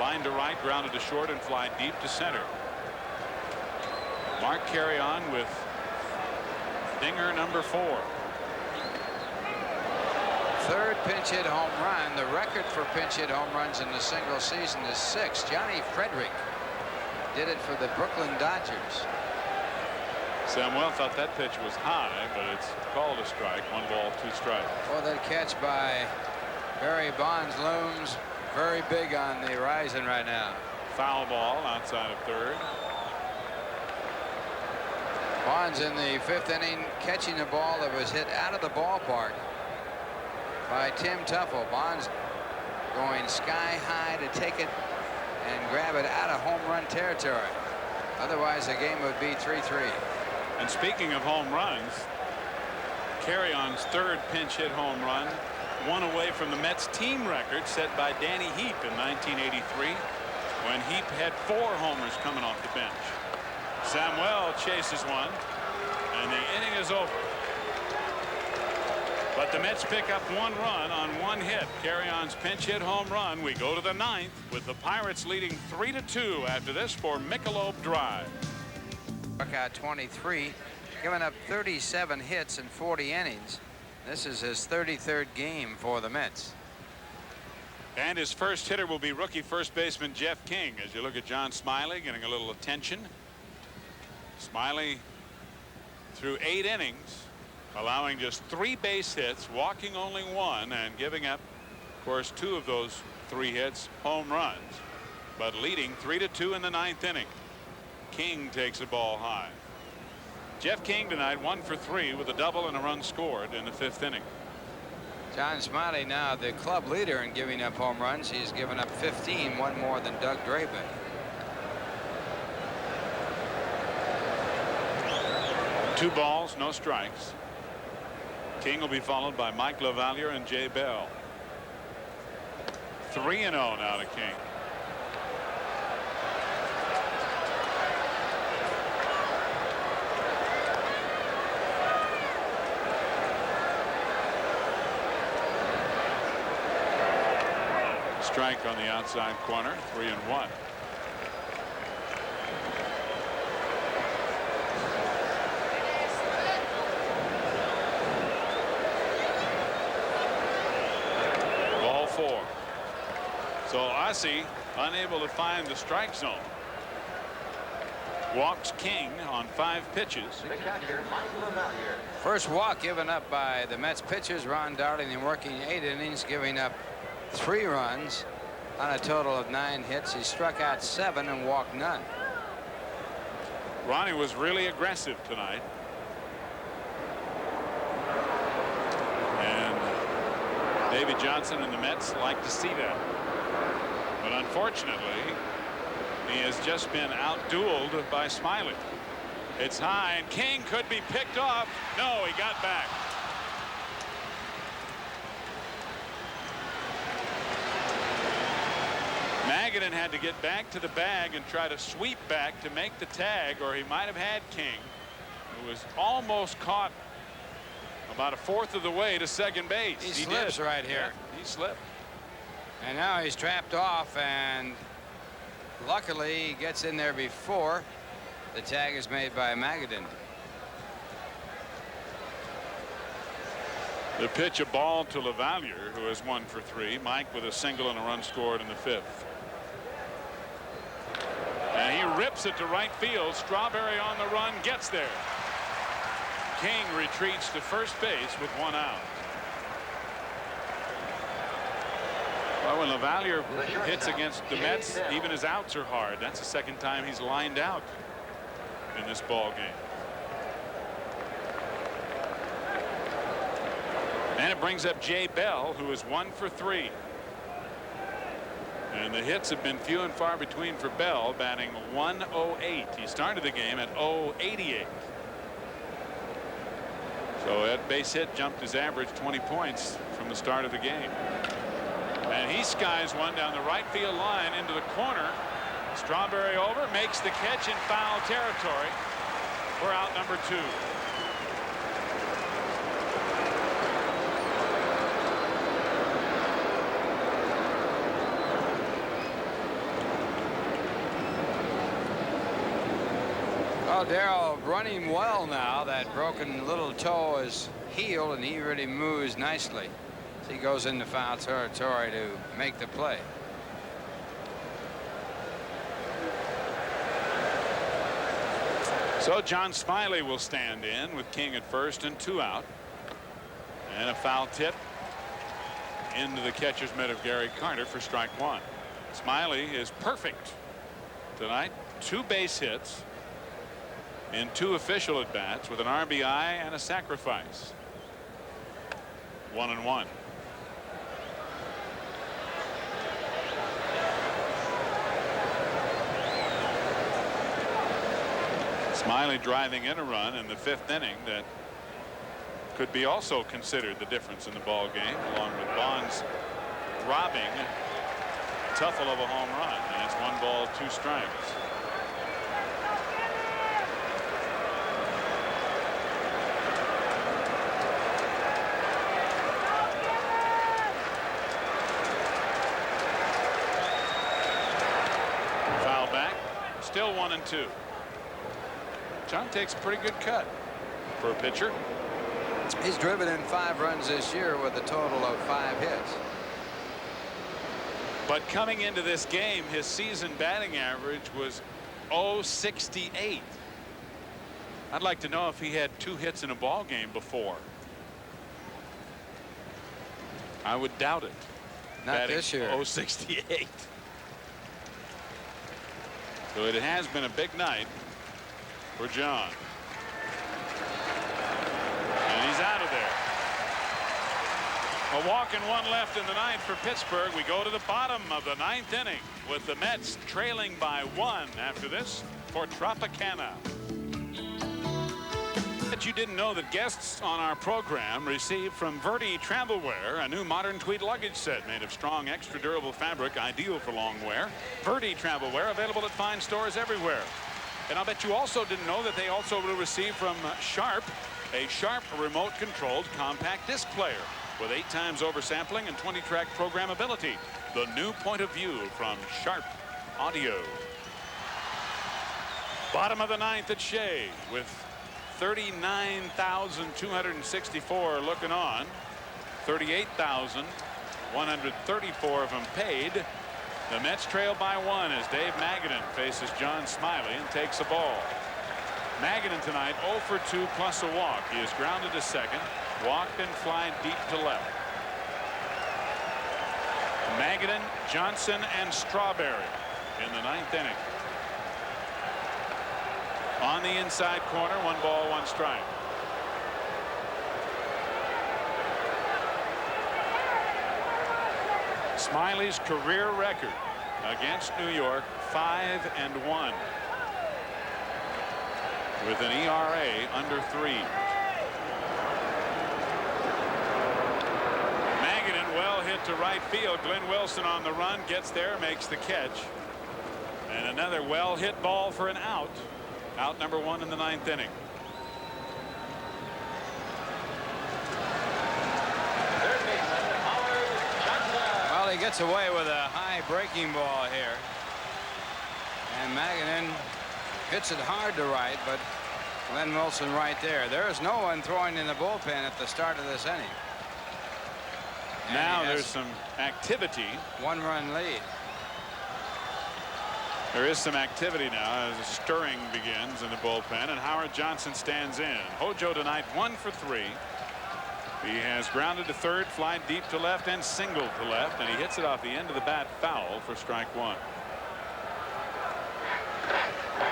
Line to right, grounded to short, and fly deep to center. Mark Carreon with dinger number 4. 3rd pinch hit home run. The record for pinch hit home runs in a single season is 6. Johnny Frederick did it for the Brooklyn Dodgers. Samuel thought that pitch was high, but it's called a strike. 1 ball, 2 strikes. Well, that catch by Barry Bonds looms very big on the horizon right now. Foul ball outside of 3rd. Bonds in the 5th inning catching a ball that was hit out of the ballpark by Tim Teufel. Bonds going sky high to take it and grab it out of home run territory. Otherwise, the game would be 3-3. And speaking of home runs, Carreon's 3rd pinch hit home run, 1 away from the Mets team record set by Danny Heap in 1983, when Heap had 4 homers coming off the bench. Samuel chases one, and the inning is over. But the Mets pick up 1 run on 1 hit. Carreon's pinch hit home run. We go to the 9th with the Pirates leading 3-2 after this for Michelob Drive. Struck out 23, giving up 37 hits in 40 innings. This is his 33rd game for the Mets. And his first hitter will be rookie first baseman Jeff King. As you look at John Smiley getting a little attention. Smiley through 8 innings, allowing just 3 base hits, walking only 1, and giving up, of course, 2 of those 3 hits home runs, but leading 3-2 in the 9th inning. King takes the ball high. Jeff King tonight 1 for 3 with a double and a run scored in the 5th inning. John Smiley now the club leader in giving up home runs. He's given up 15, 1 more than Doug Draven. Two 2 balls, no strikes. King will be followed by Mike LaValliere and Jay Bell. 3-0 now to King. Strike on the outside corner. 3-1. Ball 4. So Ossie unable to find the strike zone. Walks King on 5 pitches. The catcher, Mike LaValliere. First walk given up by the Mets pitchers. Ron Darling working 8 innings, giving up 3 runs on a total of 9 hits. He struck out 7 and walked none. Ronnie was really aggressive tonight. And Davey Johnson and the Mets like to see that. But unfortunately, he has just been outdueled by Smiley. It's high, and King could be picked off. No, he got back. Magadan had to get back to the bag and try to sweep back to make the tag, or he might have had King, who was almost caught about 1/4 of the way to second base. He slips right here. Yeah, he slipped. And now he's trapped off, and luckily he gets in there before the tag is made by Magadan. The pitch, a ball to LaValliere, who has 1 for 3. Mike with a single and a run scored in the 5th. And he rips it to right field. Strawberry on the run, gets there. King retreats to first base with 1 out. Well, when LaValliere hits against the Mets, even his outs are hard. That's the 2nd time he's lined out in this ball game. And it brings up Jay Bell, who is 1 for 3. And the hits have been few and far between for Bell, batting .108. He started the game at .088. So that base hit jumped his average 20 points from the start of the game. And he skies one down the right field line into the corner. Strawberry over, makes the catch in foul territory. We're out number 2. Well, Darrell running well now. That broken little toe is healed, and he really moves nicely. So he goes into foul territory to make the play. So John Smiley will stand in with King at first and 2 out. And a foul tip into the catcher's mitt of Gary Carter for strike 1. Smiley is perfect tonight. 2 base hits in 2 official at bats with an RBI and a sacrifice. 1-1. Smiley driving in a run in the 5th inning that could be also considered the difference in the ball game, along with Bonds robbing Tuffle of a home run. And it's 1 ball, 2 strikes. Foul back. Still 1-2. John takes a pretty good cut for a pitcher. He's driven in 5 runs this year with a total of 5 hits. But coming into this game, his season batting average was .068. I'd like to know if he had 2 hits in a ball game before. I would doubt it. Not Batting this year. .068. So it has been a big night for John. And he's out of there. A walk and 1 left in the 9th for Pittsburgh. We go to the bottom of the 9th inning with the Mets trailing by 1 after this for Tropicana. bet you didn't know that guests on our program received from Verdi Travelwear a new modern tweed luggage set made of strong, extra durable fabric, ideal for long wear. Verdi Travelwear, available at fine stores everywhere. And I'll bet you also didn't know that they also will receive from Sharp a Sharp remote-controlled compact disc player with 8 times oversampling and 20-track programmability. The new point of view from Sharp Audio. Bottom of the 9th at Shea with 39,264 looking on. 38,134 of them paid. The Mets trail by 1 as Dave Magadan faces John Smiley and takes a ball. Magadan tonight 0 for 2 plus a walk. He is grounded to second, walked and flied deep to left. Magadan, Johnson, and Strawberry in the 9th inning. On the inside corner, 1 ball, 1 strike. Smiley's career record against New York, 5-1 with an ERA under 3. Magadan well hit to right field. Glenn Wilson on the run, gets there, makes the catch, and another well hit ball for an out. Out number 1 in the 9th inning. Well, he gets away with a high breaking ball here. And Magadan hits it hard to right, but Glenn Wilson right there. There is no one throwing in the bullpen at the start of this inning. And now there's some activity. 1-run lead. There is some activity now as a stirring begins in the bullpen, and Howard Johnson stands in. Hojo tonight 1 for 3. He has grounded to third, flied deep to left, and singled to left, and he hits it off the end of the bat foul for strike 1.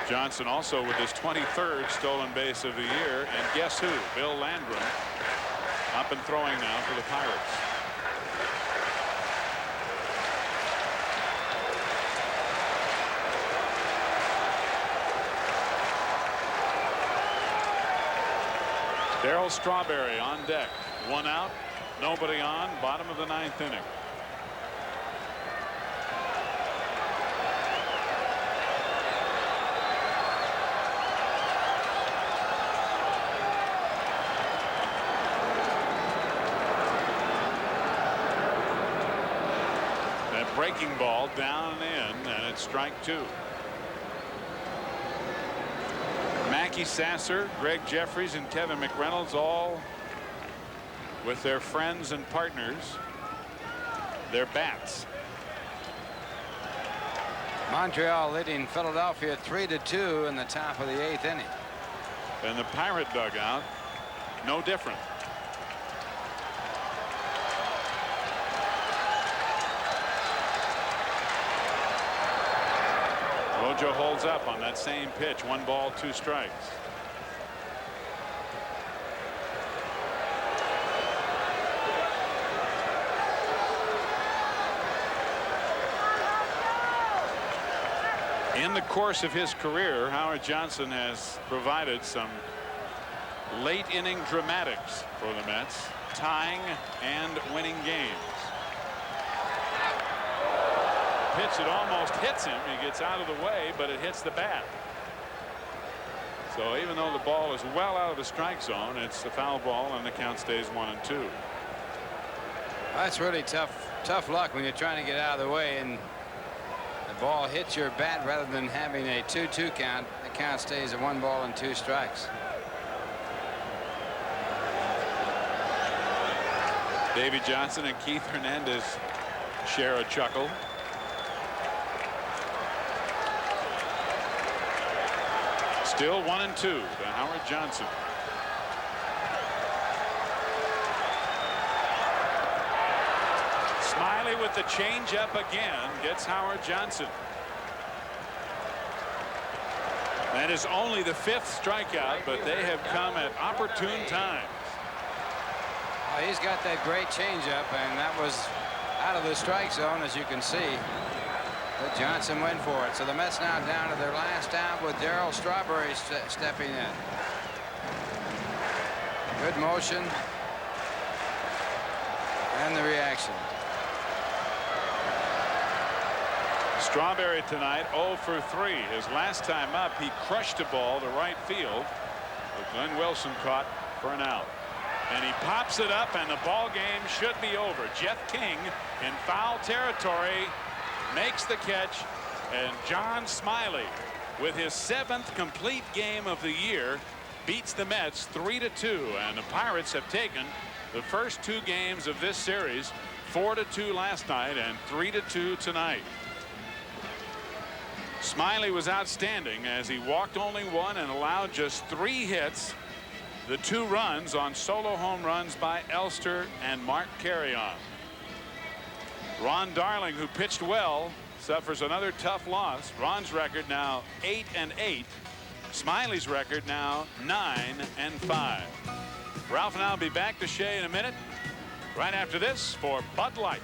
Johnson also with his 23rd stolen base of the year, and guess who? Bill Landrum up and throwing now for the Pirates. Darryl Strawberry on deck. 1 out, nobody on, bottom of the 9th inning. That breaking ball down and in, and it's strike 2. Mackey Sasser, Greg Jeffries, and Kevin McReynolds, all with their friends and partners, their bats. Montreal leading Philadelphia 3-2 in the top of the 8th inning. And the Pirate dugout, no different. Hojo holds up on that same pitch. 1 ball, 2 strikes. In the course of his career, Howard Johnson has provided some late inning dramatics for the Mets, tying and winning games. Pitch, it almost hits him. He gets out of the way, but it hits the bat. So even though the ball is well out of the strike zone, it's a foul ball, and the count stays 1-2. That's really tough luck when you're trying to get out of the way and the ball hits your bat rather than having a 2-2 count. The count stays at 1 ball and 2 strikes. Davey Johnson and Keith Hernandez share a chuckle. Still 1-2 to Howard Johnson. Smiley with the changeup again gets Howard Johnson. That is only the 5th strikeout, but they have come at opportune times. Well, he's got that great changeup, and that was out of the strike zone, as you can see. But Johnson went for it. So the Mets now down to their last out with Darryl Strawberry stepping in. Good motion. And the reaction. Strawberry tonight 0 for 3. His last time up, he crushed a ball to right field, but Glenn Wilson caught for an out. And he pops it up, and the ball game should be over. Jeff King in foul territory makes the catch, and John Smiley, with his 7th complete game of the year, beats the Mets 3-2. And the Pirates have taken the first 2 games of this series, 4-2 last night and 3-2 tonight. Smiley was outstanding as he walked only 1 and allowed just 3 hits. The 2 runs on solo home runs by Elster and Mark Carrion. Ron Darling, who pitched well, suffers another tough loss. Ron's record now 8-8. Smiley's record now 9-5. Ralph and I will be back to Shea in a minute, right after this for Bud Light.